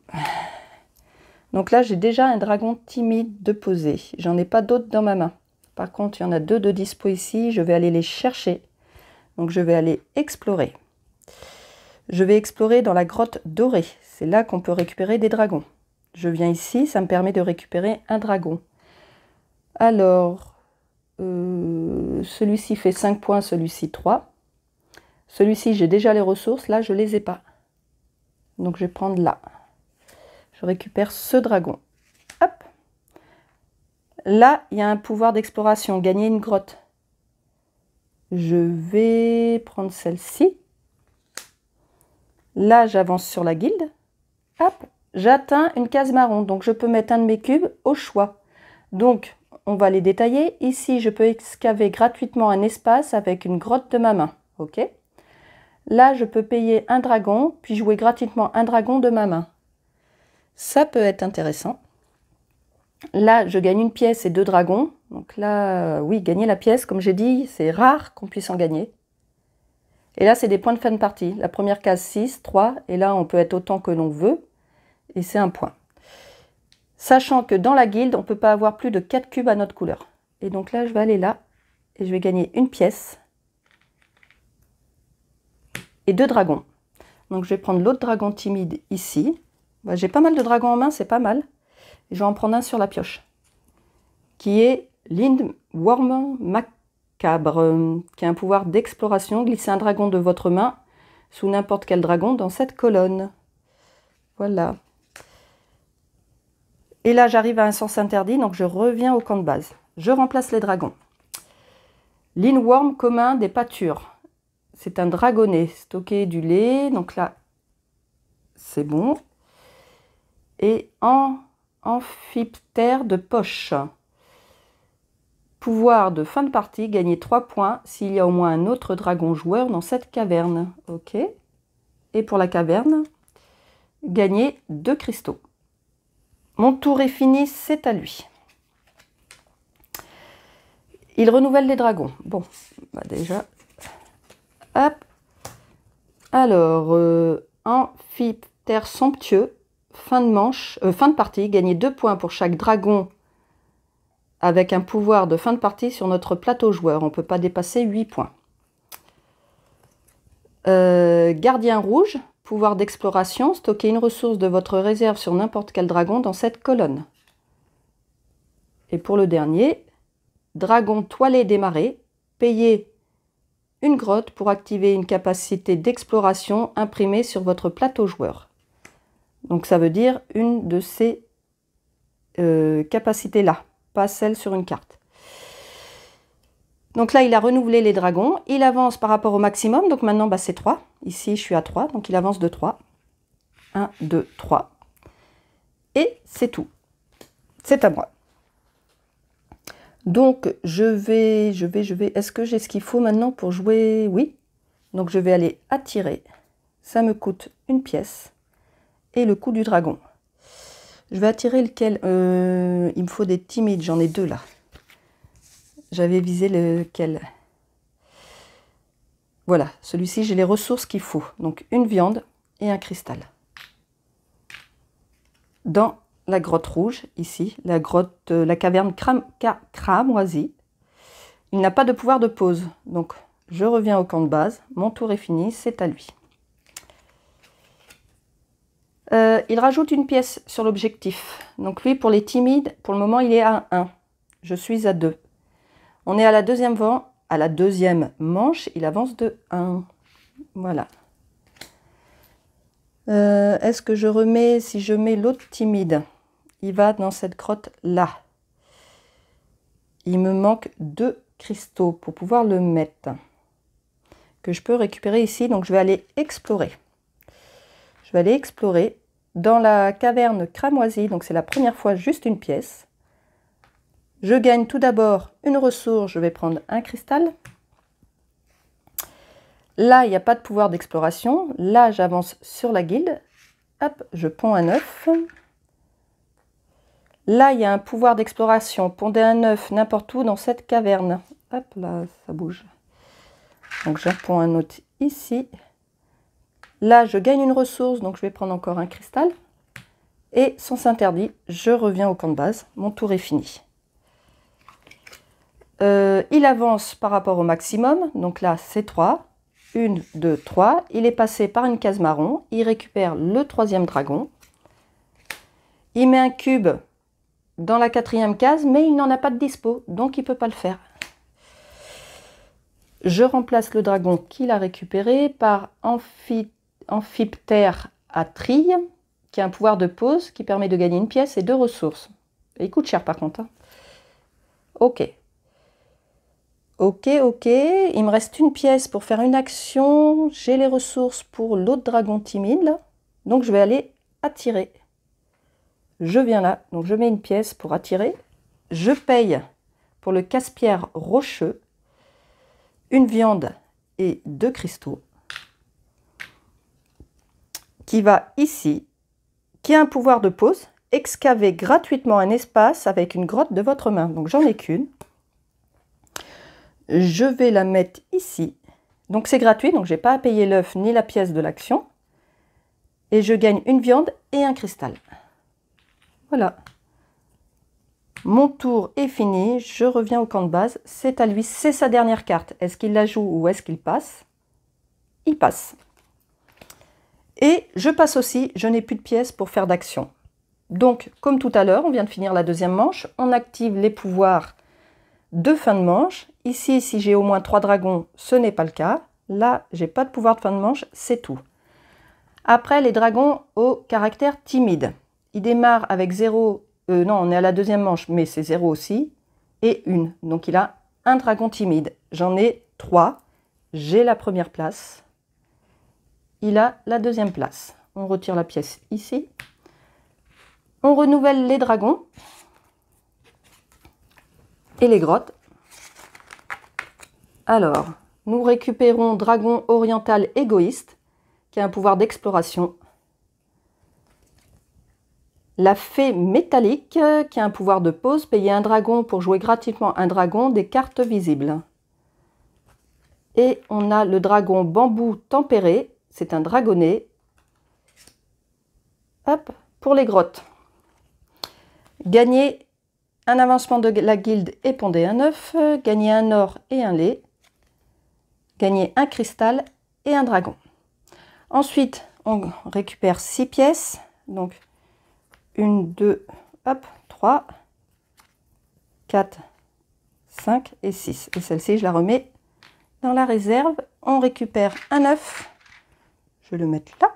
Donc là, j'ai déjà un dragon timide de poser. J'en ai pas d'autres dans ma main. Par contre, il y en a 2 de dispo ici. Je vais aller les chercher. Donc je vais aller explorer. Je vais explorer dans la grotte dorée. C'est là qu'on peut récupérer des dragons. Je viens ici, ça me permet de récupérer un dragon. Alors, celui-ci fait 5 points, celui-ci 3. Celui-ci, j'ai déjà les ressources. Là, je ne les ai pas. Donc, je vais prendre là. Je récupère ce dragon. Hop. Là, il y a un pouvoir d'exploration. Gagner une grotte. Je vais prendre celle-ci. Là, j'avance sur la guilde. Hop. J'atteins une case marron. Donc, je peux mettre un de mes cubes au choix. Donc, on va les détailler. Ici, je peux excaver gratuitement un espace avec une grotte de ma main. OK. Là, je peux payer un dragon, puis jouer gratuitement un dragon de ma main. Ça peut être intéressant. Là, je gagne une pièce et 2 dragons. Donc là, oui, gagner la pièce, comme j'ai dit, c'est rare qu'on puisse en gagner. Et là, c'est des points de fin de partie. La première case, 6, 3. Et là, on peut être autant que l'on veut. Et c'est un point. Sachant que dans la guilde, on ne peut pas avoir plus de 4 cubes à notre couleur. Et donc là, je vais aller là. Et je vais gagner une pièce. Et 2 dragons. Donc je vais prendre l'autre dragon timide ici. Bah, j'ai pas mal de dragons en main, c'est pas mal. Et je vais en prendre un sur la pioche. Qui est Lindworm Macabre, qui a un pouvoir d'exploration. Glissez un dragon de votre main sous n'importe quel dragon dans cette colonne. Voilà. Et là, j'arrive à un sens interdit, donc je reviens au camp de base. Je remplace les dragons. Lindworm commun des pâtures. C'est un dragonnet. Stocker du lait. Donc là, c'est bon. Et amphiptère de poche. Pouvoir de fin de partie. Gagner 3 points s'il y a au moins un autre dragon joueur dans cette caverne. OK. Et pour la caverne, gagner 2 cristaux. Mon tour est fini, c'est à lui. Il renouvelle les dragons. Bon, bah déjà... Hop. Alors, amphiptère somptueux, fin de partie, gagner 2 points pour chaque dragon avec un pouvoir de fin de partie sur notre plateau joueur. On ne peut pas dépasser 8 points. Gardien rouge, pouvoir d'exploration, stocker une ressource de votre réserve sur n'importe quel dragon dans cette colonne. Et pour le dernier, dragon toilé des marais, payer une grotte pour activer une capacité d'exploration imprimée sur votre plateau joueur. Donc ça veut dire une de ces capacités-là, pas celle sur une carte. Donc là, il a renouvelé les dragons. Il avance par rapport au maximum. Donc maintenant, bah, c'est 3. Ici, je suis à 3. Donc il avance de 3. 1, 2, 3. Et c'est tout. C'est à moi. Donc, je vais. Est-ce que j'ai ce qu'il faut maintenant pour jouer? Oui. Donc, je vais aller attirer. Ça me coûte une pièce. Et le coup du dragon. Je vais attirer lequel? Il me faut des timides. J'en ai 2 là. J'avais visé lequel? Voilà. Celui-ci, j'ai les ressources qu'il faut. Donc, une viande et un cristal. Dans la grotte rouge, ici, la caverne cramoisie. Il n'a pas de pouvoir de pause. Donc, je reviens au camp de base. Mon tour est fini, c'est à lui. Il rajoute une pièce sur l'objectif. Donc lui, pour les timides, pour le moment, il est à 1. Je suis à 2. On est à la deuxième manche, il avance de 1. Voilà. Est-ce que je remets, si je mets l'autre timide, il va dans cette grotte là. Il me manque 2 cristaux pour pouvoir le mettre. Que je peux récupérer ici, donc je vais aller explorer. Je vais aller explorer dans la caverne cramoisie, donc c'est la première fois juste une pièce. Je gagne tout d'abord une ressource, je vais prendre un cristal. Là, il n'y a pas de pouvoir d'exploration. Là, j'avance sur la guilde. Hop, je ponds un œuf. Là, il y a un pouvoir d'exploration. Pondez un œuf n'importe où dans cette caverne. Hop, là, ça bouge. Donc, j'en ponds un autre ici. Là, je gagne une ressource, donc je vais prendre encore un cristal. Et, sens interdit, je reviens au camp de base. Mon tour est fini. Il avance par rapport au maximum. Donc là, c'est 3. 1, 2, 3. Il est passé par une case marron. Il récupère le 3e dragon. Il met un cube dans la 4e case, mais il n'en a pas de dispo, donc il ne peut pas le faire. Je remplace le dragon qu'il a récupéré par Amphiptère à trille, qui a un pouvoir de pause qui permet de gagner une pièce et 2 ressources. Et il coûte cher par contre. Hein. Ok. Ok. Il me reste une pièce pour faire une action. J'ai les ressources pour l'autre dragon timide, là. Donc je vais aller attirer. Je viens là, donc je mets une pièce pour attirer. Je paye pour le casse-pierre rocheux, une viande et 2 cristaux, qui va ici, qui a un pouvoir de pause, excaver gratuitement un espace avec une grotte de votre main. Donc j'en ai qu'une. Je vais la mettre ici. Donc c'est gratuit, donc je n'ai pas à payer l'œuf ni la pièce de l'action. Et je gagne une viande et un cristal. Voilà. Mon tour est fini, je reviens au camp de base. C'est à lui, c'est sa dernière carte. Est-ce qu'il la joue ou est-ce qu'il passe? Il passe. Et je passe aussi, je n'ai plus de pièces pour faire d'action. Donc, comme tout à l'heure, on vient de finir la 2e manche. On active les pouvoirs de fin de manche. Ici, si j'ai au moins 3 dragons, ce n'est pas le cas. Là, j'ai pas de pouvoir de fin de manche, c'est tout. Après, les dragons au caractère timide. Il démarre avec 0, non, on est à la 2e manche, mais c'est 0 aussi, et 1. Donc il a un dragon timide. J'en ai 3. J'ai la première place. Il a la 2e place. On retire la pièce ici. On renouvelle les dragons et les grottes. Alors, nous récupérons dragon oriental égoïste, qui a un pouvoir d'exploration. La fée métallique, qui a un pouvoir de pause, payer un dragon pour jouer gratuitement un dragon, des cartes visibles. Et on a le dragon bambou tempéré, c'est un dragonnet. Hop, pour les grottes. Gagner un avancement de la guilde et pondez un œuf, gagner un or et un lait, gagner un cristal et un dragon. Ensuite, on récupère 6 pièces, donc 1, 2, hop, 3, 4, 5 et 6. Et celle-ci, je la remets dans la réserve. On récupère un œuf. Je vais le mettre là.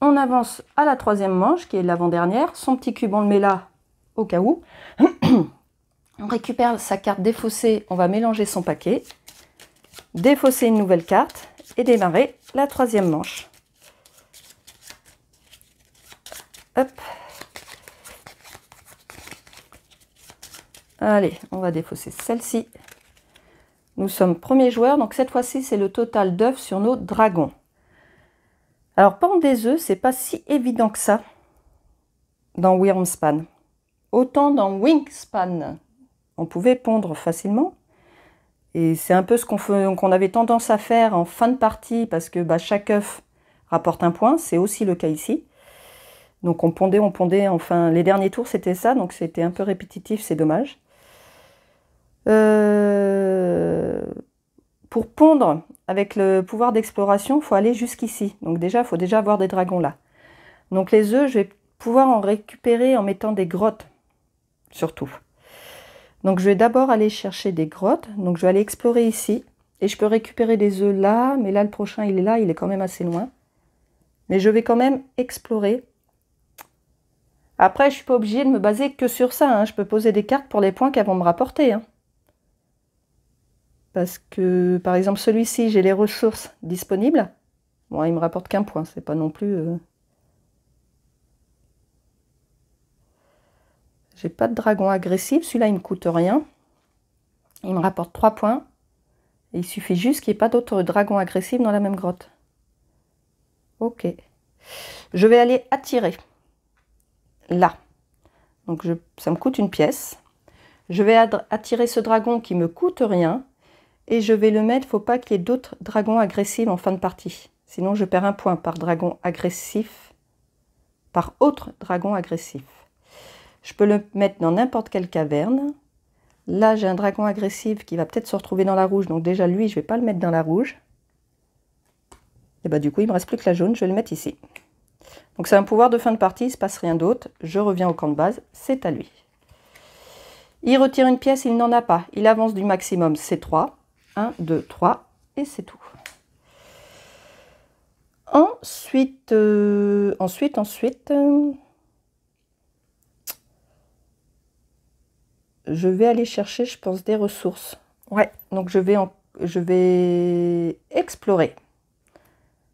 On avance à la 3e manche, qui est l'avant-dernière. Son petit cube, on le met là, au cas où. On récupère sa carte défaussée. On va mélanger son paquet. Défausser une nouvelle carte et démarrer la 3e manche. Hop. Allez, on va défausser celle-ci. Nous sommes premiers joueurs, donc cette fois-ci, c'est le total d'œufs sur nos dragons. Alors, pondre des œufs, c'est pas si évident que ça dans Wyrmspan. Autant dans Wingspan, on pouvait pondre facilement. Et c'est un peu ce qu'on avait tendance à faire en fin de partie, parce que chaque œuf rapporte un point. C'est aussi le cas ici. Donc on pondait, enfin les derniers tours c'était ça, donc c'était un peu répétitif, c'est dommage. Pour pondre avec le pouvoir d'exploration, il faut aller jusqu'ici. Donc déjà, il faut déjà avoir des dragons là. Donc les œufs, je vais pouvoir en récupérer en mettant des grottes, surtout. Donc je vais d'abord aller chercher des grottes. Donc je vais aller explorer ici. Et je peux récupérer des œufs là, mais là le prochain il est là, il est quand même assez loin. Mais je vais quand même explorer. Après, je ne suis pas obligée de me baser que sur ça, hein. Je peux poser des cartes pour les points qu'elles vont me rapporter, hein. Parce que, par exemple, celui-ci, j'ai les ressources disponibles. Bon, il me rapporte qu'un point, c'est pas non plus... J'ai pas de dragon agressif, celui-là, il me coûte rien. Il me rapporte 3 points. Et il suffit juste qu'il n'y ait pas d'autres dragons agressifs dans la même grotte. Ok. Je vais aller attirer. Là. Donc, ça me coûte une pièce. Je vais attirer ce dragon qui me coûte rien. Et je vais le mettre, il ne faut pas qu'il y ait d'autres dragons agressifs en fin de partie. Sinon, je perds un point par dragon agressif, par autre dragon agressif. Je peux le mettre dans n'importe quelle caverne. Là, j'ai un dragon agressif qui va peut-être se retrouver dans la rouge. Donc déjà, lui, je ne vais pas le mettre dans la rouge. Et bah du coup, il ne me reste plus que la jaune. Je vais le mettre ici. Donc c'est un pouvoir de fin de partie. Il ne se passe rien d'autre. Je reviens au camp de base. C'est à lui. Il retire une pièce. Il n'en a pas. Il avance du maximum. C'est 3. 1, 2, 3. Et c'est tout. Ensuite, je vais aller chercher, je pense, des ressources. Ouais, donc je vais explorer.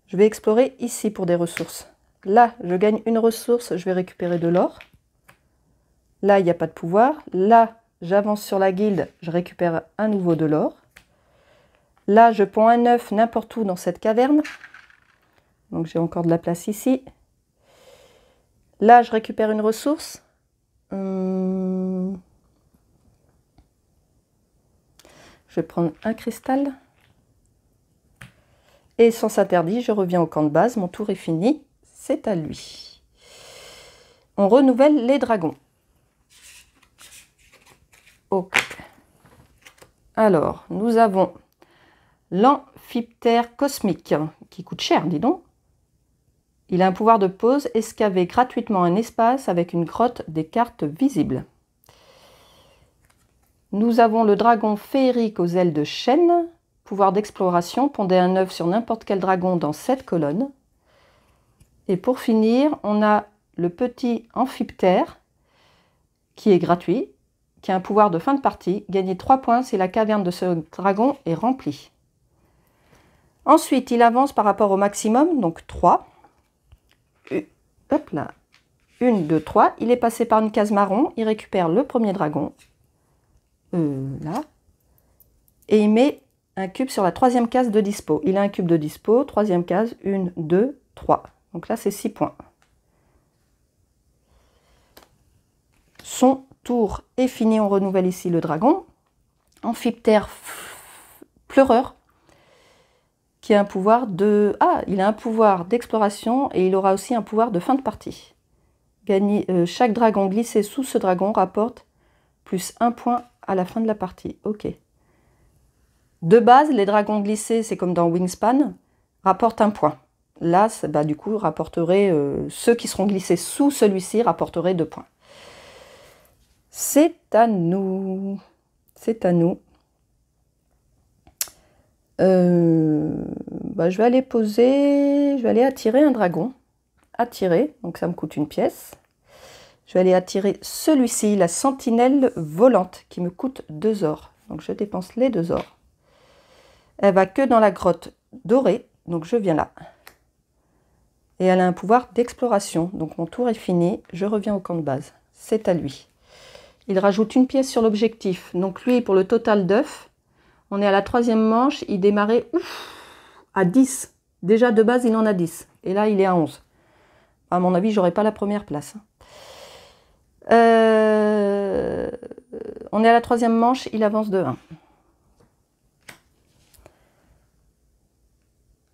Je vais explorer ici pour des ressources. Là, je gagne une ressource, je vais récupérer de l'or. Là, il n'y a pas de pouvoir. Là, j'avance sur la guilde, je récupère à nouveau de l'or. Là, je ponds un œuf n'importe où dans cette caverne. Donc, j'ai encore de la place ici. Là, je récupère une ressource. Je vais prendre un cristal. Et sans interdit, je reviens au camp de base. Mon tour est fini. C'est à lui. On renouvelle les dragons. Ok. Alors, nous avons l'amphiptère cosmique, qui coûte cher, dis donc. Il a un pouvoir de pause, excaver gratuitement un espace avec une grotte des cartes visibles. Nous avons le dragon féerique aux ailes de chêne, pouvoir d'exploration, pondez un œuf sur n'importe quel dragon dans cette colonne. Et pour finir, on a le petit amphiptère, qui est gratuit, qui a un pouvoir de fin de partie, gagner 3 points si la caverne de ce dragon est remplie. Ensuite, il avance par rapport au maximum, donc 3. Hop là, 1, 2, 3. Il est passé par une case marron, il récupère le premier dragon. Là. Et il met un cube sur la 3e case de dispo. Il a un cube de dispo, 3e case, 1, 2, 3. Donc là, c'est 6 points. Son tour est fini, on renouvelle ici le dragon. Amphiptère pleureur, qui a un pouvoir de... Ah, il a un pouvoir d'exploration et il aura aussi un pouvoir de fin de partie. Gagner, chaque dragon glissé sous ce dragon rapporte plus 1 point à la fin de la partie. Ok. De base, les dragons glissés, c'est comme dans Wingspan, rapportent 1 point. Là, bah, du coup, rapporterait, ceux qui seront glissés sous celui-ci rapporteraient 2 points. C'est à nous. C'est à nous. Bah, je vais aller poser, je vais aller attirer un dragon. Attirer, donc ça me coûte une pièce. Je vais aller attirer celui-ci, la sentinelle volante, qui me coûte 2 ors. Donc je dépense les 2 ors. Elle va que dans la grotte dorée, donc je viens là. Et elle a un pouvoir d'exploration. Donc mon tour est fini, je reviens au camp de base. C'est à lui. Il rajoute une pièce sur l'objectif. Donc lui, pour le total d'œufs, on est à la 3e manche, il démarrait à 10. Déjà de base, il en a 10. Et là, il est à 11. À mon avis, j'aurai pas la première place. On est à la 3e manche, il avance de 1.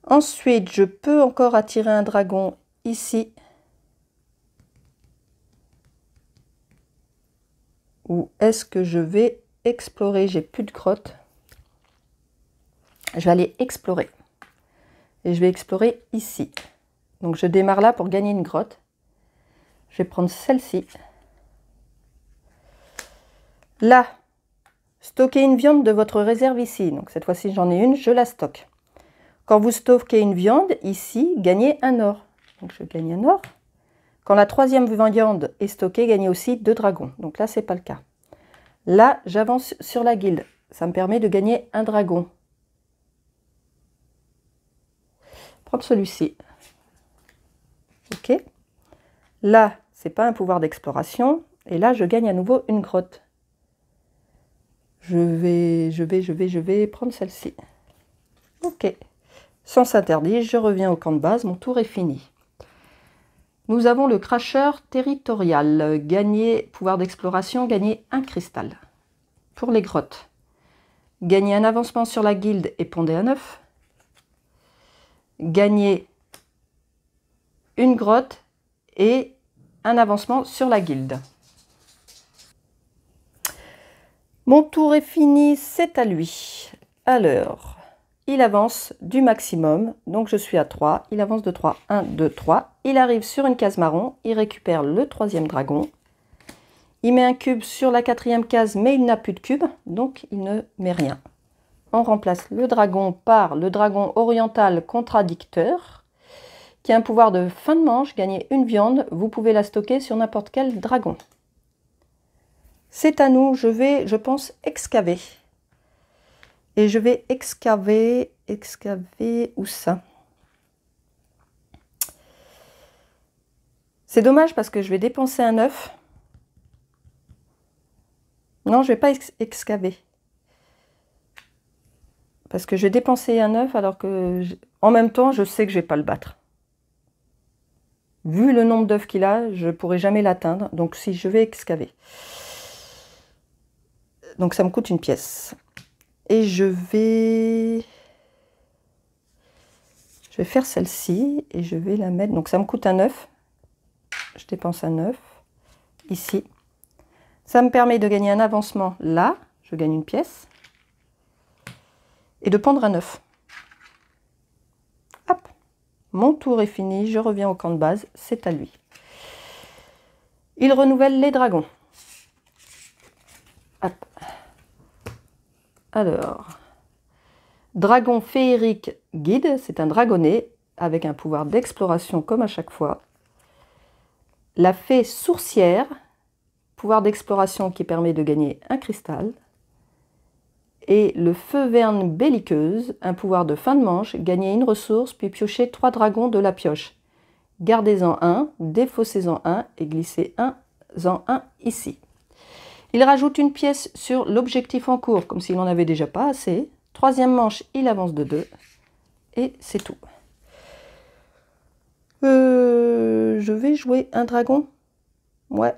Ensuite, je peux encore attirer un dragon ici. Ou est-ce que je vais explorer? J'ai plus de grotte. je vais aller explorer. Et je vais explorer ici. Donc je démarre là pour gagner une grotte. Je vais prendre celle-ci. Là, stockez une viande de votre réserve ici. Donc cette fois-ci j'en ai une, je la stocke. Quand vous stockez une viande, ici, gagnez un or. Donc je gagne un or. Quand la troisième viande est stockée, gagnez aussi 2 dragons. Donc là, ce n'est pas le cas. Là, j'avance sur la guilde. Ça me permet de gagner un dragon. Prendre celui-ci. Ok. Là, ce n'est pas un pouvoir d'exploration. Et là, je gagne à nouveau une grotte. Je vais prendre celle-ci. Ok. Sens interdit, je reviens au camp de base. Mon tour est fini. Nous avons le cracheur territorial. Gagner, pouvoir d'exploration, gagner un cristal. Pour les grottes. Gagner un avancement sur la guilde et pondez un œuf. Gagner une grotte et un avancement sur la guilde. Mon tour est fini, c'est à lui. Alors, il avance du maximum, donc je suis à 3. Il avance de 3, 1, 2, 3. Il arrive sur une case marron, il récupère le 3e dragon. Il met un cube sur la 4e case, mais il n'a plus de cube, donc il ne met rien. On remplace le dragon par le dragon oriental contradicteur, qui a un pouvoir de fin de manche, gagner une viande. Vous pouvez la stocker sur n'importe quel dragon. C'est à nous, je vais, je pense, excaver. Et je vais excaver où ça? C'est dommage parce que je vais dépenser un œuf. Non, je ne vais pas excaver. Parce que je vais dépenser un œuf alors que, en même temps, je sais que je ne vais pas le battre. Vu le nombre d'œufs qu'il a, je ne pourrai jamais l'atteindre. Donc, si je vais excaver. Donc, ça me coûte une pièce. Et je vais faire celle-ci et je vais la mettre. Donc, ça me coûte un œuf. Je dépense un œuf ici. Ça me permet de gagner un avancement là. Je gagne une pièce. Et de pondre un œuf. Hop. Mon tour est fini. Je reviens au camp de base. C'est à lui. Il renouvelle les dragons. Hop. Alors, dragon féerique guide, c'est un dragonnet avec un pouvoir d'exploration comme à chaque fois. La fée sourcière, pouvoir d'exploration qui permet de gagner un cristal. Et le feu verne belliqueuse, un pouvoir de fin de manche, gagner une ressource puis piocher 3 dragons de la pioche. Gardez-en un, défaussez-en un et glissez-en un ici. Il rajoute une pièce sur l'objectif en cours, comme s'il n'en avait déjà pas assez. 3e manche, il avance de 2. Et c'est tout. Je vais jouer un dragon. Ouais.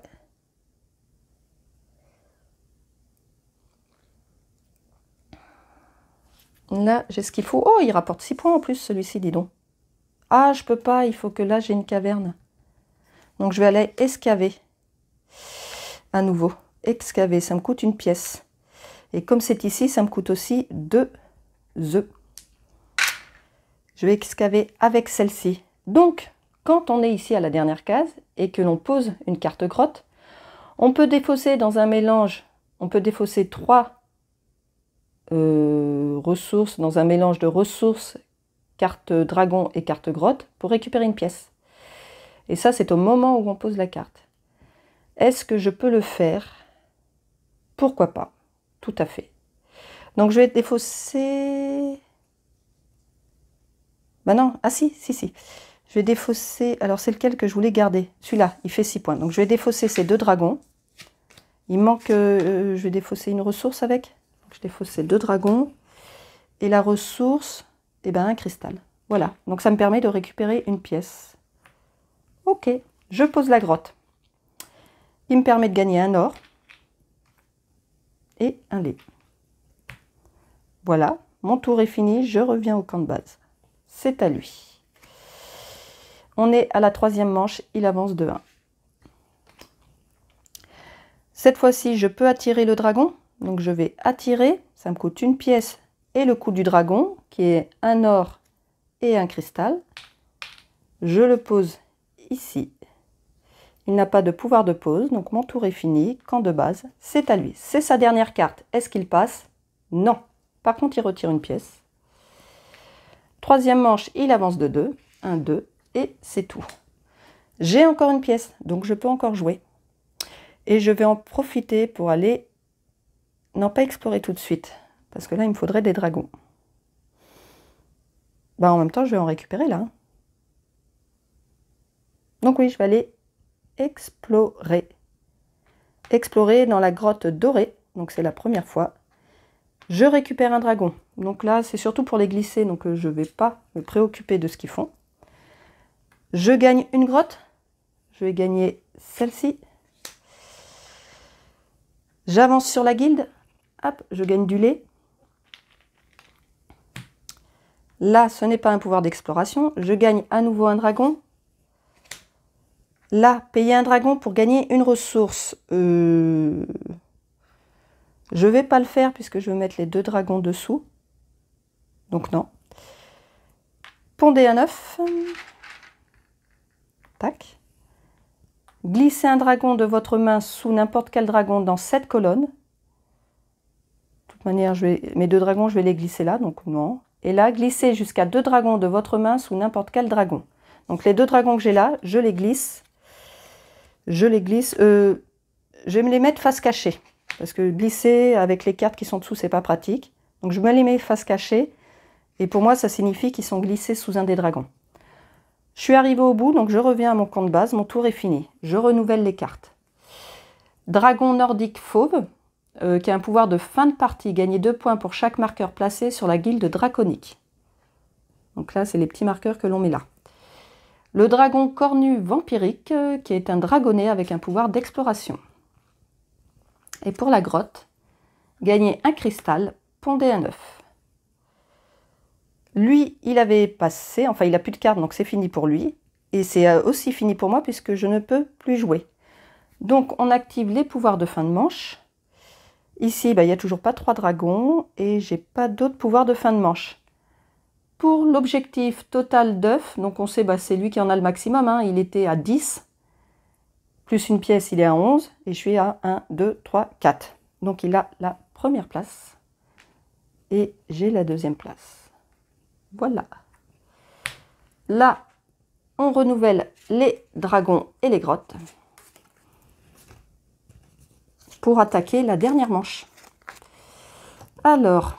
Là, j'ai ce qu'il faut. Oh, il rapporte 6 points en plus, celui-ci, dis donc. Ah, je peux pas, il faut que là, j'ai une caverne. Donc, je vais aller excaver. À nouveau. Excaver, ça me coûte une pièce. Et comme c'est ici, ça me coûte aussi 2 œufs. Je vais excaver avec celle-ci. Donc, quand on est ici à la dernière case et que l'on pose une carte grotte, on peut défausser dans un mélange, on peut défausser 3 ressources dans un mélange de ressources, carte dragon et carte grotte, pour récupérer une pièce. Et ça, c'est au moment où on pose la carte. Est-ce que je peux le faire? Pourquoi pas? Tout à fait. Donc, je vais défausser... Ben non, ah si. Je vais défausser... Alors, c'est lequel que je voulais garder? Celui-là, il fait 6 points. Donc, je vais défausser ces 2 dragons. Il manque... je vais défausser une ressource avec. Donc, je défausse ces 2 dragons. Et la ressource, eh ben, un cristal. Voilà. Donc, ça me permet de récupérer une pièce. Ok. Je pose la grotte. Il me permet de gagner un or. Et un lait. Voilà. Mon tour est fini. Je reviens au camp de base. C'est à lui. On est à la 3e manche, il avance de 1. Cette fois-ci, je peux attirer le dragon. Donc je vais attirer, ça me coûte une pièce et le coup du dragon, qui est un or et un cristal. Je le pose ici. Il n'a pas de pouvoir de pause, donc mon tour est fini. Camp de base, c'est à lui. C'est sa dernière carte. Est-ce qu'il passe? Non. Par contre, il retire une pièce. Troisième manche, il avance de 2. 1, 2, et c'est tout. J'ai encore une pièce, donc je peux encore jouer. Et je vais en profiter pour aller... Non, pas explorer tout de suite, parce que là, il me faudrait des dragons. Bah, en même temps, je vais en récupérer là. Donc oui, je vais aller explorer. Explorer dans la grotte dorée, donc c'est la première fois. Je récupère un dragon. Donc là, c'est surtout pour les glisser, donc je ne vais pas me préoccuper de ce qu'ils font. Je gagne une grotte. Je vais gagner celle-ci. J'avance sur la guilde. Hop, je gagne du lait. Là, ce n'est pas un pouvoir d'exploration. Je gagne à nouveau un dragon. Là, payer un dragon pour gagner une ressource. Je ne vais pas le faire puisque je vais mettre les 2 dragons dessous. Donc non. Pondez un œuf. Tac. Glissez un dragon de votre main sous n'importe quel dragon dans cette colonne. De toute manière, mes 2 dragons, je vais les glisser là, donc non. Et là, glissez jusqu'à 2 dragons de votre main sous n'importe quel dragon. Donc les 2 dragons que j'ai là, je les glisse. Je vais me les mettre face cachée. Parce que glisser avec les cartes qui sont dessous, c'est pas pratique. Donc je me les mets face cachée. Et pour moi, ça signifie qu'ils sont glissés sous un des dragons. Je suis arrivée au bout, donc je reviens à mon camp de base. Mon tour est fini. Je renouvelle les cartes. Dragon nordique fauve, qui a un pouvoir de fin de partie. Gagner 2 points pour chaque marqueur placé sur la guilde draconique. Donc là, c'est les petits marqueurs que l'on met là. Le dragon cornu vampirique, qui est un dragonnet avec un pouvoir d'exploration. Et pour la grotte, gagner un cristal, pondez un œuf. Lui, il avait passé, enfin il n'a plus de cartes, donc c'est fini pour lui. Et c'est aussi fini pour moi puisque je ne peux plus jouer. Donc on active les pouvoirs de fin de manche. Ici, il n'y a toujours pas 3 dragons et j'ai pas d'autres pouvoirs de fin de manche. Pour l'objectif total d'œufs, donc on sait, c'est lui qui en a le maximum, hein, il était à 10. Plus une pièce, il est à 11. Et je suis à 1, 2, 3, 4. Donc il a la première place. Et j'ai la deuxième place. Voilà. Là, on renouvelle les dragons et les grottes pour attaquer la dernière manche. Alors,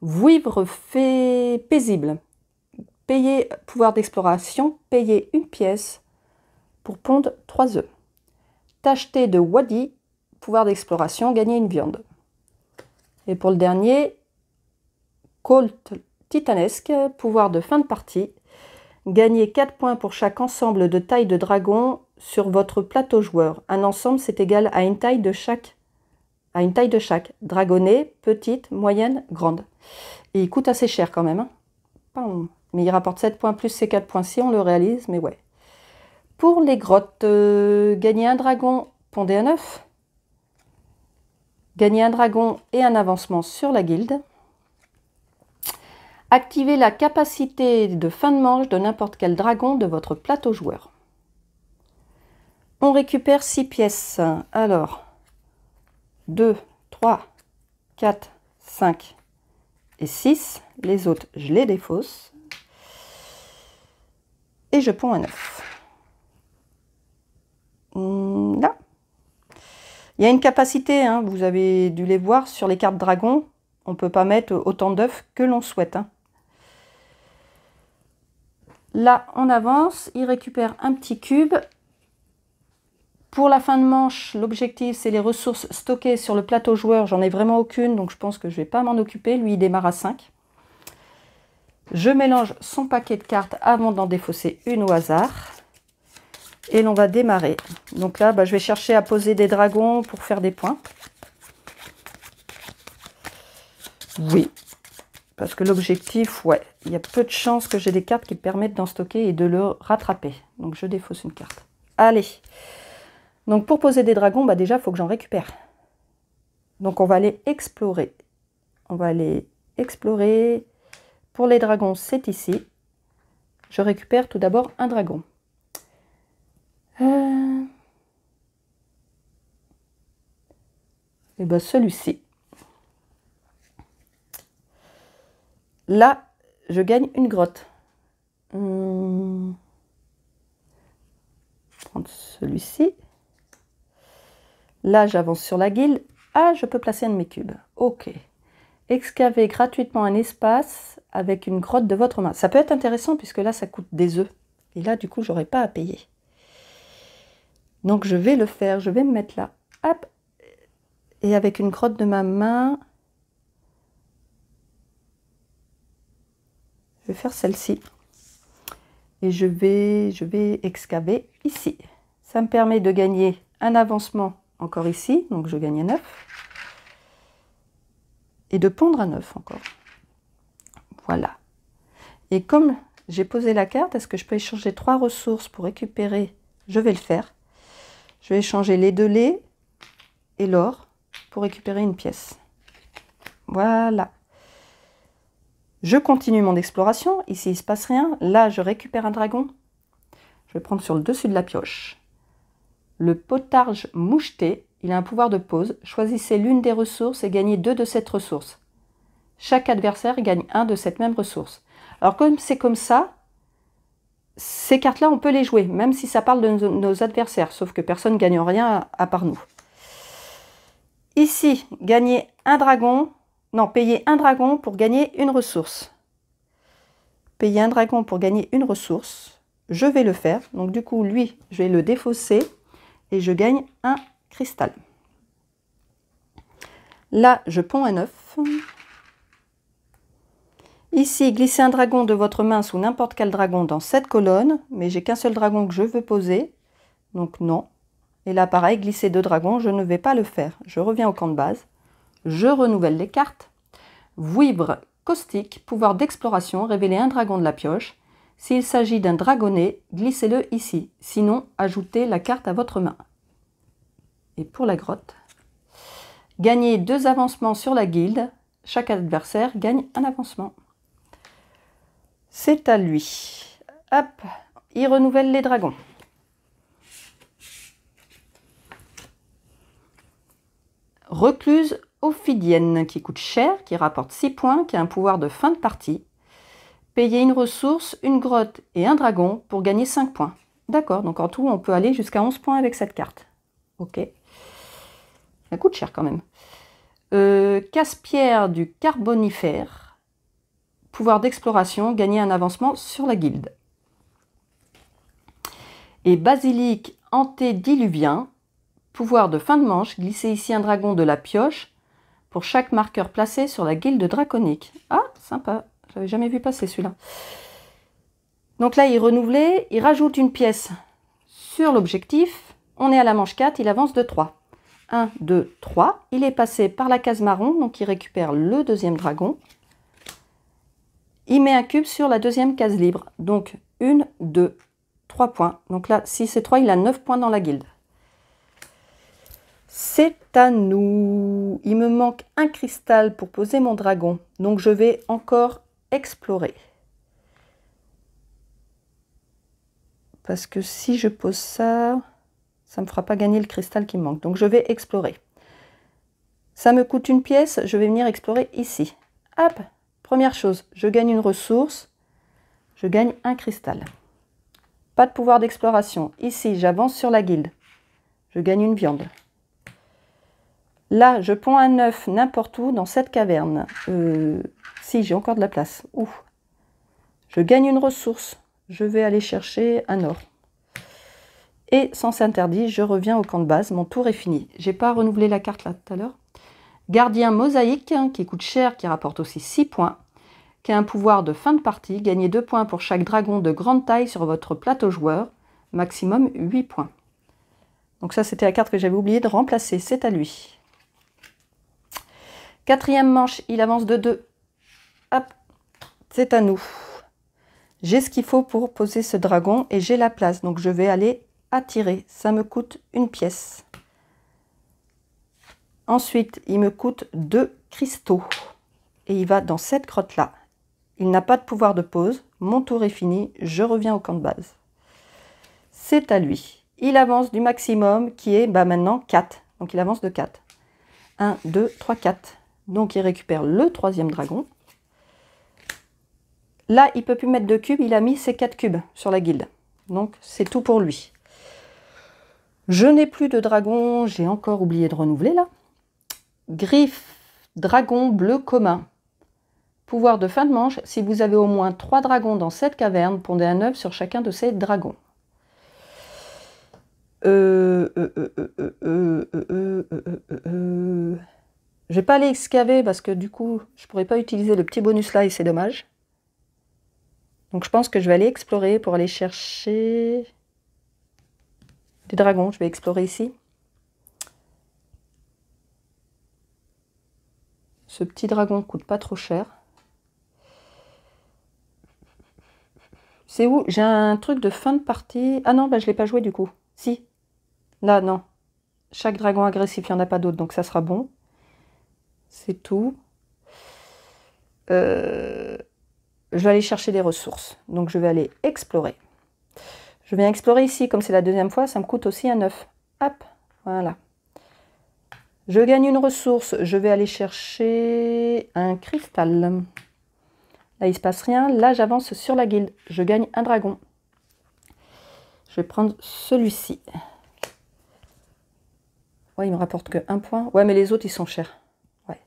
vivre fait paisible. Payer pouvoir d'exploration, payer une pièce pour pondre 3 œufs. Tacheter de Wadi, pouvoir d'exploration, gagner une viande. Et pour le dernier, Colt titanesque, pouvoir de fin de partie, gagner 4 points pour chaque ensemble de taille de dragon sur votre plateau joueur. Un ensemble, c'est égal à une taille de chaque. Dragonnet, petite, moyenne, grande. Et il coûte assez cher quand même. Hein. Mais il rapporte 7 points plus ces 4 points si on le réalise, mais ouais. Pour les grottes, gagner un dragon, pondez un œuf. Gagner un dragon et un avancement sur la guilde. Activez la capacité de fin de manche de n'importe quel dragon de votre plateau joueur. On récupère 6 pièces. Alors, 2, 3, 4, 5 et 6. Les autres, je les défausse. Et je ponds un œuf. Là. Il y a une capacité, hein, vous avez dû les voir sur les cartes dragon. On ne peut pas mettre autant d'œufs que l'on souhaite. Hein. Là, on avance. Il récupère un petit cube. Pour la fin de manche, l'objectif, c'est les ressources stockées sur le plateau joueur. J'en ai vraiment aucune, donc je pense que je ne vais pas m'en occuper. Lui, il démarre à 5. Je mélange son paquet de cartes avant d'en défausser une au hasard. Et l'on va démarrer. Donc là, je vais chercher à poser des dragons pour faire des points. Oui. Parce que l'objectif, ouais, il y a peu de chances que j'ai des cartes qui permettent d'en stocker et de le rattraper. Donc je défausse une carte. Allez. Donc pour poser des dragons, déjà, il faut que j'en récupère. Donc on va aller explorer. On va aller explorer. Pour les dragons, c'est ici. Je récupère tout d'abord un dragon. Et bien celui-ci. Là, je gagne une grotte. Prendre celui-ci. Là, j'avance sur la guilde. Ah, je peux placer un de mes cubes. Ok. Excaver gratuitement un espace avec une grotte de votre main. Ça peut être intéressant puisque là, ça coûte des œufs. Et là, du coup, j'aurai pas à payer. Donc, je vais le faire. Je vais me mettre là. Hop. Et avec une grotte de ma main, je vais faire celle-ci. Et je vais excaver ici. Ça me permet de gagner un avancement encore ici. Donc, je gagne un œuf. Et de pondre un œuf encore. Voilà. Et comme j'ai posé la carte, est-ce que je peux échanger 3 ressources pour récupérer? Je vais le faire. Je vais échanger les 2 laits et l'or pour récupérer une pièce. Voilà. Je continue mon exploration. Ici, il ne se passe rien. Là, je récupère un dragon. Je vais prendre sur le dessus de la pioche. Le potarge moucheté. Il a un pouvoir de pause. Choisissez l'une des ressources et gagnez 2 de cette ressource. Chaque adversaire gagne 1 de cette même ressource. Alors comme c'est comme ça, ces cartes-là, on peut les jouer, même si ça parle de nos adversaires, sauf que personne ne gagne rien à part nous. Ici, gagner un dragon, non, payer un dragon pour gagner une ressource. Payer un dragon pour gagner une ressource, je vais le faire. Donc du coup, lui, je vais le défausser et je gagne un cristal. Là, je ponds un œuf. Ici, glissez un dragon de votre main sous n'importe quel dragon dans cette colonne, mais j'ai qu'un seul dragon que je veux poser, donc non. Et là, pareil, glisser 2 dragons, je ne vais pas le faire. Je reviens au camp de base, je renouvelle les cartes. Vouivre caustique, pouvoir d'exploration, révéler un dragon de la pioche. S'il s'agit d'un dragonnet, glissez-le ici, sinon ajoutez la carte à votre main. Et pour la grotte, gagnez 2 avancements sur la guilde, chaque adversaire gagne un avancement. C'est à lui. Hop, il renouvelle les dragons. Recluse ophidienne qui coûte cher, qui rapporte 6 points, qui a un pouvoir de fin de partie. Payez une ressource, une grotte et un dragon pour gagner 5 points. D'accord, donc en tout, on peut aller jusqu'à 11 points avec cette carte. Ok. Ça coûte cher quand même. Casse-pierre du carbonifère. Pouvoir d'exploration, gagner un avancement sur la guilde. Et basilic antédiluvien, pouvoir de fin de manche, glisser ici un dragon de la pioche pour chaque marqueur placé sur la guilde draconique. Ah, sympa, j'avais jamais vu passer celui-là. Donc là, il est renouvelé, il rajoute une pièce sur l'objectif. On est à la manche 4, il avance de 3. 1, 2, 3. Il est passé par la case marron, donc il récupère le 2e dragon. Il met un cube sur la 2e case libre. Donc 1, 2, 3 points. Donc là, si c'est 3, il a 9 points dans la guilde. C'est à nous. Il me manque un cristal pour poser mon dragon. Donc je vais encore explorer. Parce que si je pose ça, ça ne me fera pas gagner le cristal qui me manque. Donc je vais explorer. Ça me coûte une pièce, je vais venir explorer ici. Hop! Première chose, je gagne une ressource, je gagne un cristal. Pas de pouvoir d'exploration. Ici, j'avance sur la guilde. Je gagne une viande. Là, je ponds un œuf n'importe où dans cette caverne. Si, j'ai encore de la place. Ouh. Je gagne une ressource. Je vais aller chercher un or. Et sens interdit, je reviens au camp de base. Mon tour est fini. J'ai pas renouvelé la carte là tout à l'heure. Gardien mosaïque, qui coûte cher, qui rapporte aussi 6 points, qui a un pouvoir de fin de partie. Gagnez 2 points pour chaque dragon de grande taille sur votre plateau joueur. Maximum 8 points. Donc ça, c'était la carte que j'avais oublié de remplacer. C'est à lui. 4e manche, il avance de 2. Hop, c'est à nous. J'ai ce qu'il faut pour poser ce dragon et j'ai la place. Donc je vais aller attirer. Ça me coûte une pièce. Ensuite, il me coûte 2 cristaux. et il va dans cette grotte-là. Il n'a pas de pouvoir de pause. Mon tour est fini. Je reviens au camp de base. C'est à lui. Il avance du maximum qui est maintenant 4. Donc il avance de 4. 1, 2, 3, 4. Donc il récupère le troisième dragon. Là, il ne peut plus mettre de cubes. Il a mis ses 4 cubes sur la guilde. Donc c'est tout pour lui. Je n'ai plus de dragon. J'ai encore oublié de renouveler là. Griffe, dragon bleu commun. Pouvoir de fin de manche. Si vous avez au moins 3 dragons dans cette caverne, pondez un œuf sur chacun de ces dragons. Je vais pas aller excaver parce que du coup, je pourrais pas utiliser le petit bonus là et c'est dommage. Donc je pense que je vais aller explorer pour aller chercher des dragons. Je vais explorer ici. Ce petit dragon coûte pas trop cher. C'est où? J'ai un truc de fin de partie. Ah non, bah, je l'ai pas joué du coup. Si. Là, non. Chaque dragon agressif, il n'y en a pas d'autres, donc ça sera bon. C'est tout. Je vais aller chercher des ressources. Donc je vais aller explorer. Je viens explorer ici, comme c'est la deuxième fois, ça me coûte aussi un œuf. Hop, voilà. Je gagne une ressource. Je vais aller chercher un cristal. Là, il ne se passe rien. Là, j'avance sur la guilde. Je gagne un dragon. Je vais prendre celui-ci. Ouais, il me rapporte que 1 point. Ouais, mais les autres, ils sont chers. Ouais.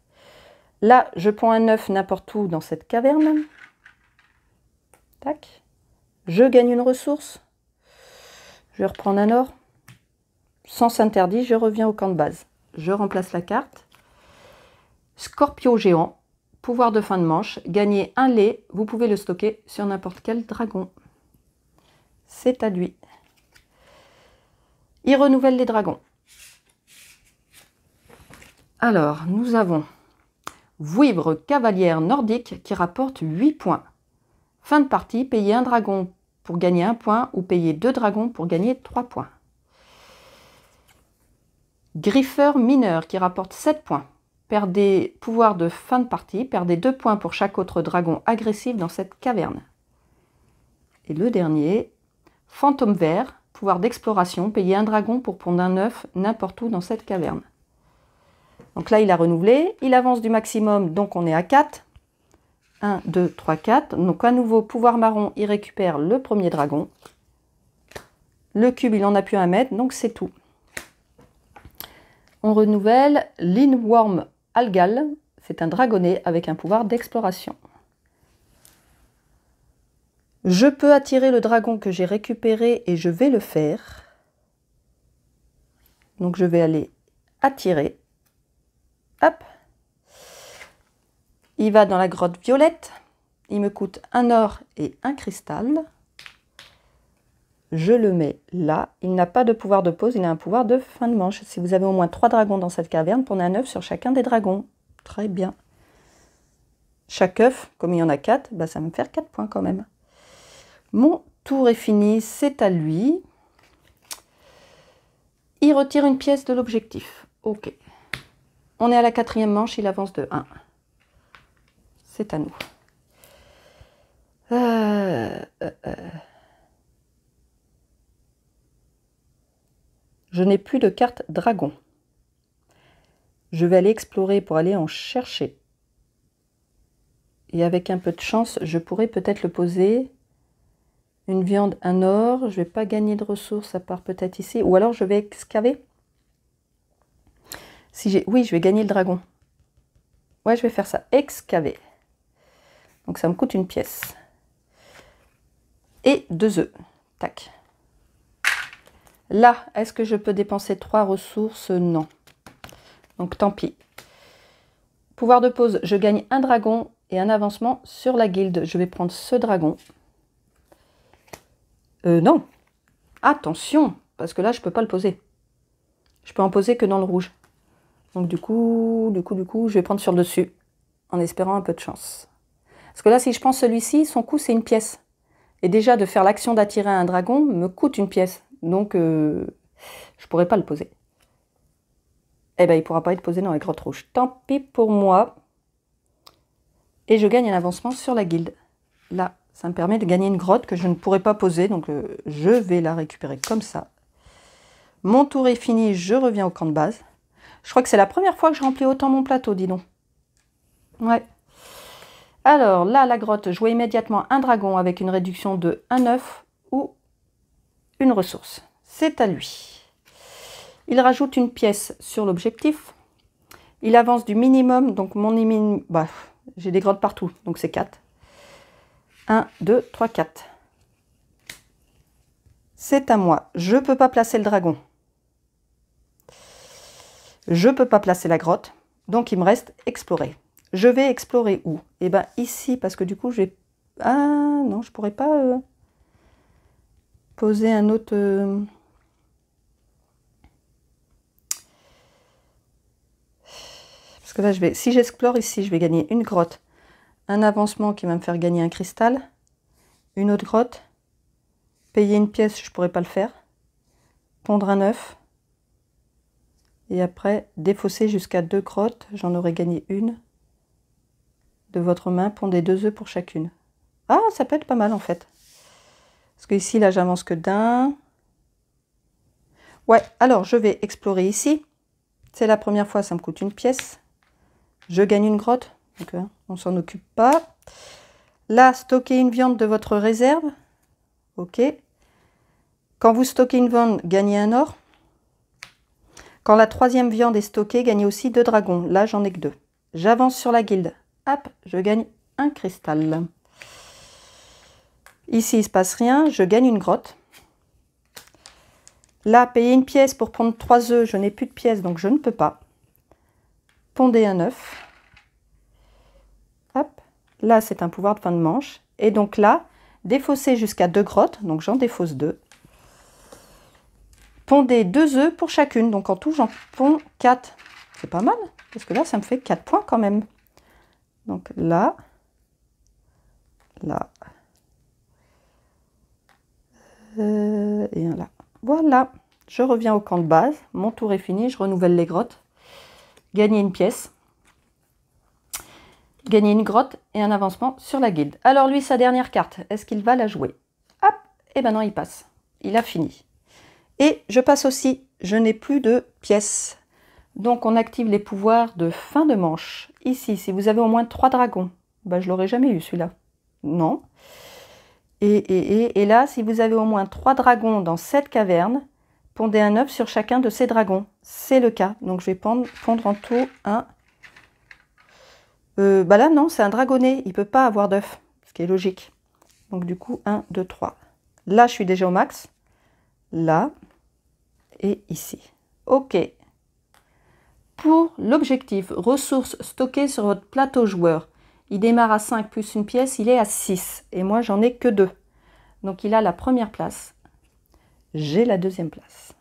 Là, je prends un œuf n'importe où dans cette caverne. Tac. Je gagne une ressource. Je vais reprendre un or. Sens interdit, je reviens au camp de base. Je remplace la carte. Scorpio géant. Pouvoir de fin de manche. Gagner un lait. Vous pouvez le stocker sur n'importe quel dragon. C'est à lui. Il renouvelle les dragons. Alors, nous avons Vouivre cavalière nordique qui rapporte 8 points. Fin de partie, payez un dragon pour gagner 1 point ou payez 2 dragons pour gagner 3 points. Griffeur mineur qui rapporte 7 points. Perdez pouvoir de fin de partie, perdez 2 points pour chaque autre dragon agressif dans cette caverne. Et le dernier, fantôme vert, pouvoir d'exploration, payez un dragon pour pondre un œuf n'importe où dans cette caverne. Donc là, il a renouvelé, il avance du maximum, donc on est à 4. 1, 2, 3, 4. Donc à nouveau, pouvoir marron, il récupère le premier dragon. Le cube, il en a plus à mettre, donc c'est tout. On renouvelle Linworm Algal. C'est un dragonnet avec un pouvoir d'exploration. Je peux attirer le dragon que j'ai récupéré et je vais le faire. Donc je vais aller attirer. Hop. Il va dans la grotte violette. Il me coûte un or et un cristal. Je le mets là. Il n'a pas de pouvoir de pause, il a un pouvoir de fin de manche. Si vous avez au moins 3 dragons dans cette caverne, prenez un œuf sur chacun des dragons. Très bien. Chaque œuf, comme il y en a 4, bah ça va me faire 4 points quand même. Mon tour est fini, c'est à lui. Il retire une pièce de l'objectif. Ok. On est à la 4e manche, il avance de 1. C'est à nous. Je n'ai plus de carte dragon. Je vais aller explorer pour aller en chercher. Et avec un peu de chance, je pourrais peut-être le poser. Une viande, un or. Je ne vais pas gagner de ressources à part peut-être ici. Ou alors je vais excaver. Oui, je vais gagner le dragon. Ouais, je vais faire ça. Excaver. Donc ça me coûte une pièce. Et 2 œufs. Tac. Là, est-ce que je peux dépenser 3 ressources? Non. Donc tant pis. Pouvoir de pause, je gagne un dragon et un avancement sur la guilde. Je vais prendre ce dragon. Non. Attention, parce que là, je ne peux pas le poser. Je peux en poser que dans le rouge. Donc du coup, je vais prendre sur le dessus, en espérant un peu de chance. Parce que là, si je prends celui-ci, son coût, c'est une pièce. Et déjà, de faire l'action d'attirer un dragon me coûte une pièce. Donc, je ne pourrais pas le poser. Eh bien, il ne pourra pas être posé dans les grottes rouges. Tant pis pour moi. Et je gagne un avancement sur la guilde. Là, ça me permet de gagner une grotte que je ne pourrais pas poser. Donc, je vais la récupérer comme ça. Mon tour est fini, je reviens au camp de base. Je crois que c'est la première fois que je remplis autant mon plateau, dis donc. Ouais. Alors, là, la grotte, je vois immédiatement un dragon avec une réduction de 1 œuf ou une ressource. C'est à lui. Il rajoute une pièce sur l'objectif. Il avance du minimum, donc bah, j'ai des grottes partout, donc c'est 4. 1, 2, 3, 4. C'est à moi. Je ne peux pas placer le dragon. Je ne peux pas placer la grotte, donc il me reste explorer. Je vais explorer où? Eh bien ici, parce que du coup, je vais... Ah non, je ne pourrais pas poser un autre... Parce que là, si j'explore ici, je vais gagner une grotte, un avancement qui va me faire gagner un cristal, une autre grotte, payer une pièce, je ne pourrais pas le faire, pondre un œuf, et après, défausser jusqu'à 2 grottes, j'en aurais gagné une. De votre main, pondez 2 œufs pour chacune. Ah, ça peut être pas mal en fait. Parce que ici, là, j'avance que d'un. Ouais, alors je vais explorer ici. C'est la première fois, ça me coûte une pièce. Je gagne une grotte, donc on s'en occupe pas. Là, stocker une viande de votre réserve. Ok. Quand vous stockez une viande, gagnez un or. Quand la 3e viande est stockée, gagnez aussi 2 dragons. Là, j'en ai que 2. J'avance sur la guilde. Hop, je gagne un cristal. Ici, il ne se passe rien. Je gagne une grotte. Là, payer une pièce pour prendre 3 œufs. Je n'ai plus de pièces, donc je ne peux pas. Pondez un œuf. Hop. Là, c'est un pouvoir de fin de manche. Et donc là, défausser jusqu'à 2 grottes. Donc j'en défausse 2. Pondez 2 œufs pour chacune. Donc en tout, j'en ponds 4. C'est pas mal. Parce que là, ça me fait 4 points quand même. Donc là. Là. Et un là. Voilà. Je reviens au camp de base. Mon tour est fini. Je renouvelle les grottes. Gagner une pièce. Gagner une grotte et un avancement sur la guilde. Alors lui, sa dernière carte, est-ce qu'il va la jouer? Hop. Et ben non, il passe. Il a fini. Et je passe aussi, je n'ai plus de pièces. Donc on active les pouvoirs de fin de manche. Ici, si vous avez au moins 3 dragons, ben, je ne l'aurais jamais eu celui-là. Non. Et là, si vous avez au moins 3 dragons dans cette caverne, pondez un œuf sur chacun de ces dragons. C'est le cas. Donc je vais pondre en tout un... bah là, non, c'est un dragonnet. Il ne peut pas avoir d'œuf, ce qui est logique. Donc du coup, 1, 2, 3. Là, je suis déjà au max. Là. Et ici. Ok. Pour l'objectif, ressources stockées sur votre plateau joueur. Il démarre à 5 plus une pièce, il est à 6. Et moi, j'en ai que 2. Donc, il a la première place. J'ai la 2e place.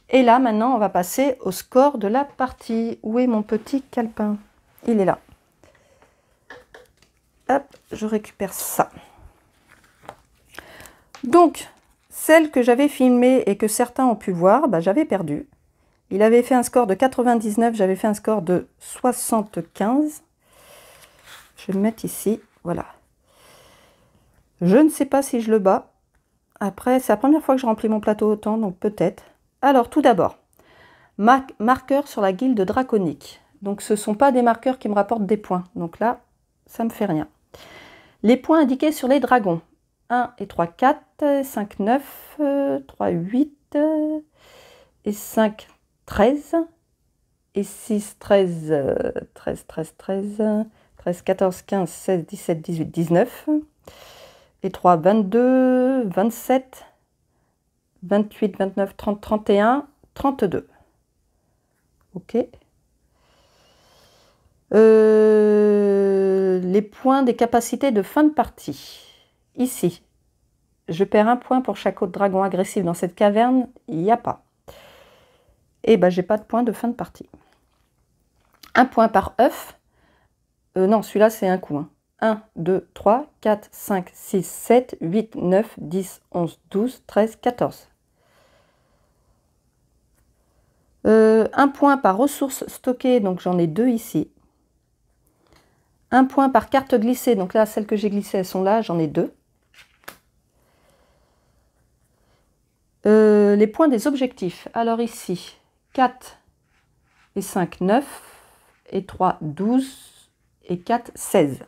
Et là, maintenant, on va passer au score de la partie. Où est mon petit calepin? Il est là. Hop, je récupère ça. Donc, celle que j'avais filmée et que certains ont pu voir, bah, j'avais perdu. Il avait fait un score de 99, j'avais fait un score de 75. Je vais le mettre ici, voilà. Je ne sais pas si je le bats. Après, c'est la première fois que je remplis mon plateau autant, donc peut-être. Alors, tout d'abord, marqueur sur la guilde draconique. Donc, ce ne sont pas des marqueurs qui me rapportent des points. Donc là, ça ne me fait rien. Les points indiqués sur les dragons. 1 et 3, 4, 5, 9, 3, 8, et 5, 13, et 6, 13, 13, 13, 13, 13, 14, 15, 16, 17, 18, 19, et 3, 22, 27, 28, 29, 30, 31, 32. Ok. Les points des capacités de fin de partie. Ici, je perds 1 point pour chaque autre dragon agressif dans cette caverne. Il n'y a pas. Et ben, j'ai pas de point de fin de partie. 1 point par œuf. Non, celui-là, c'est un coup. 1, 2, 3, 4, 5, 6, 7, 8, 9, 10, 11, 12, 13, 14. 1 point par ressource stockée, donc j'en ai 2 ici. Un point par carte glissée. Donc là, celles que j'ai glissées, elles sont là. J'en ai 2. Les points des objectifs. Alors ici, 4 et 5, 9. Et 3, 12. Et 4, 16.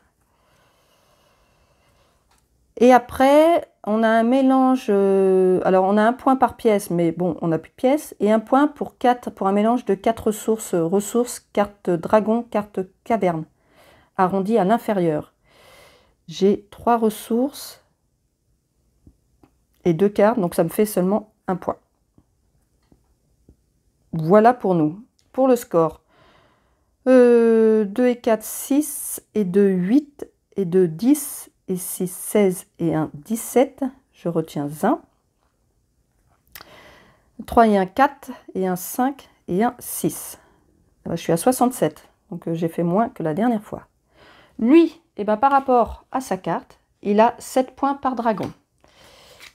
Et après, on a un mélange, alors on a un point par pièce, mais bon, on n'a plus de pièces, et un point pour un mélange de 4 ressources, carte dragon, carte caverne, arrondi à l'inférieur. J'ai 3 ressources et 2 cartes, donc ça me fait seulement un point. Voilà pour nous. Pour le score, 2 et 4, 6, et 2, 8, et 2, 10, et 6, 16, et 1, 17. Je retiens 1. 3 et 1, 4, et 1, 5, et 1, 6. Je suis à 67, donc j'ai fait moins que la dernière fois. Lui, par rapport à sa carte, il a 7 points par dragon.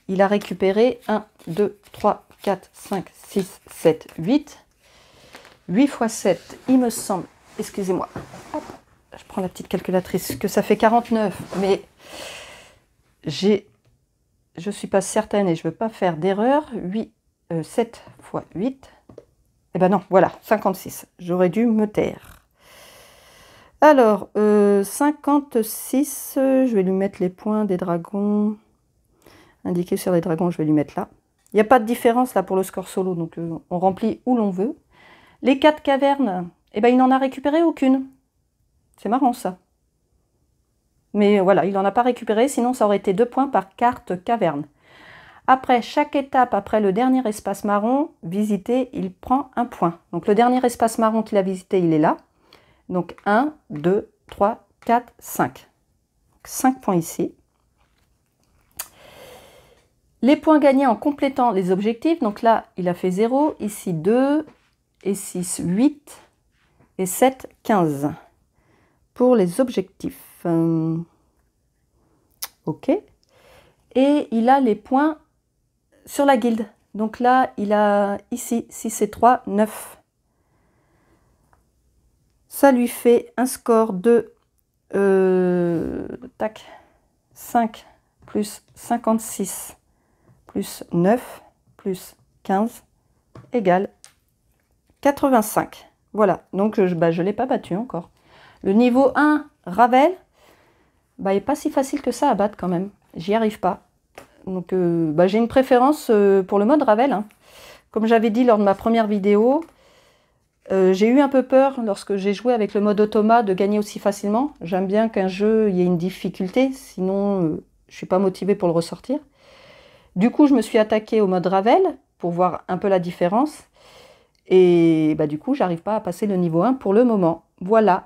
Il a récupéré 1, 2, 3, 4, 5, 6, 7, 8. 8 x 7, il me semble, excusez-moi, je prends la petite calculatrice, que ça fait 49, mais je ne suis pas certaine et je ne veux pas faire d'erreur. 7 x 8, et ben non, voilà, 56. J'aurais dû me taire. Alors, 56, je vais lui mettre les points des dragons. Indiqués sur les dragons, je vais lui mettre là. Il n'y a pas de différence là pour le score solo, donc on remplit où l'on veut. Les 4 cavernes, il n'en a récupéré aucune. C'est marrant ça. Mais voilà, il n'en a pas récupéré, sinon ça aurait été 2 points par carte caverne. Après, chaque étape, après le dernier espace marron visité, il prend un point. Donc le dernier espace marron qu'il a visité, il est là. Donc 1, 2, 3, 4, 5. 5 points ici. Les points gagnés en complétant les objectifs. Donc là, il a fait 0. Ici 2, et 6, 8. Et 7, 15. Pour les objectifs. Ok. Et il a les points sur la guilde. Donc là, il a ici 6 et 3, 9. Ça lui fait un score de 5 plus 56 plus 9 plus 15 égale 85. Voilà, donc je ne l'ai pas battu encore. Le niveau 1, Ravel, il n'est pas si facile que ça à battre quand même. J'y arrive pas. Donc j'ai une préférence pour le mode Ravel. Hein. Comme j'avais dit lors de ma première vidéo, j'ai eu un peu peur lorsque j'ai joué avec le mode automa de gagner aussi facilement. J'aime bien qu'un jeu y ait une difficulté, sinon je ne suis pas motivée pour le ressortir. Du coup, je me suis attaquée au mode Ravel pour voir un peu la différence. Et du coup, j'arrive pas à passer le niveau 1 pour le moment. Voilà.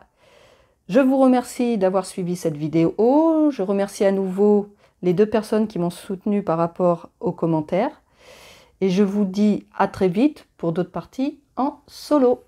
Je vous remercie d'avoir suivi cette vidéo. Je remercie à nouveau les 2 personnes qui m'ont soutenu par rapport aux commentaires. Et je vous dis à très vite pour d'autres parties en solo.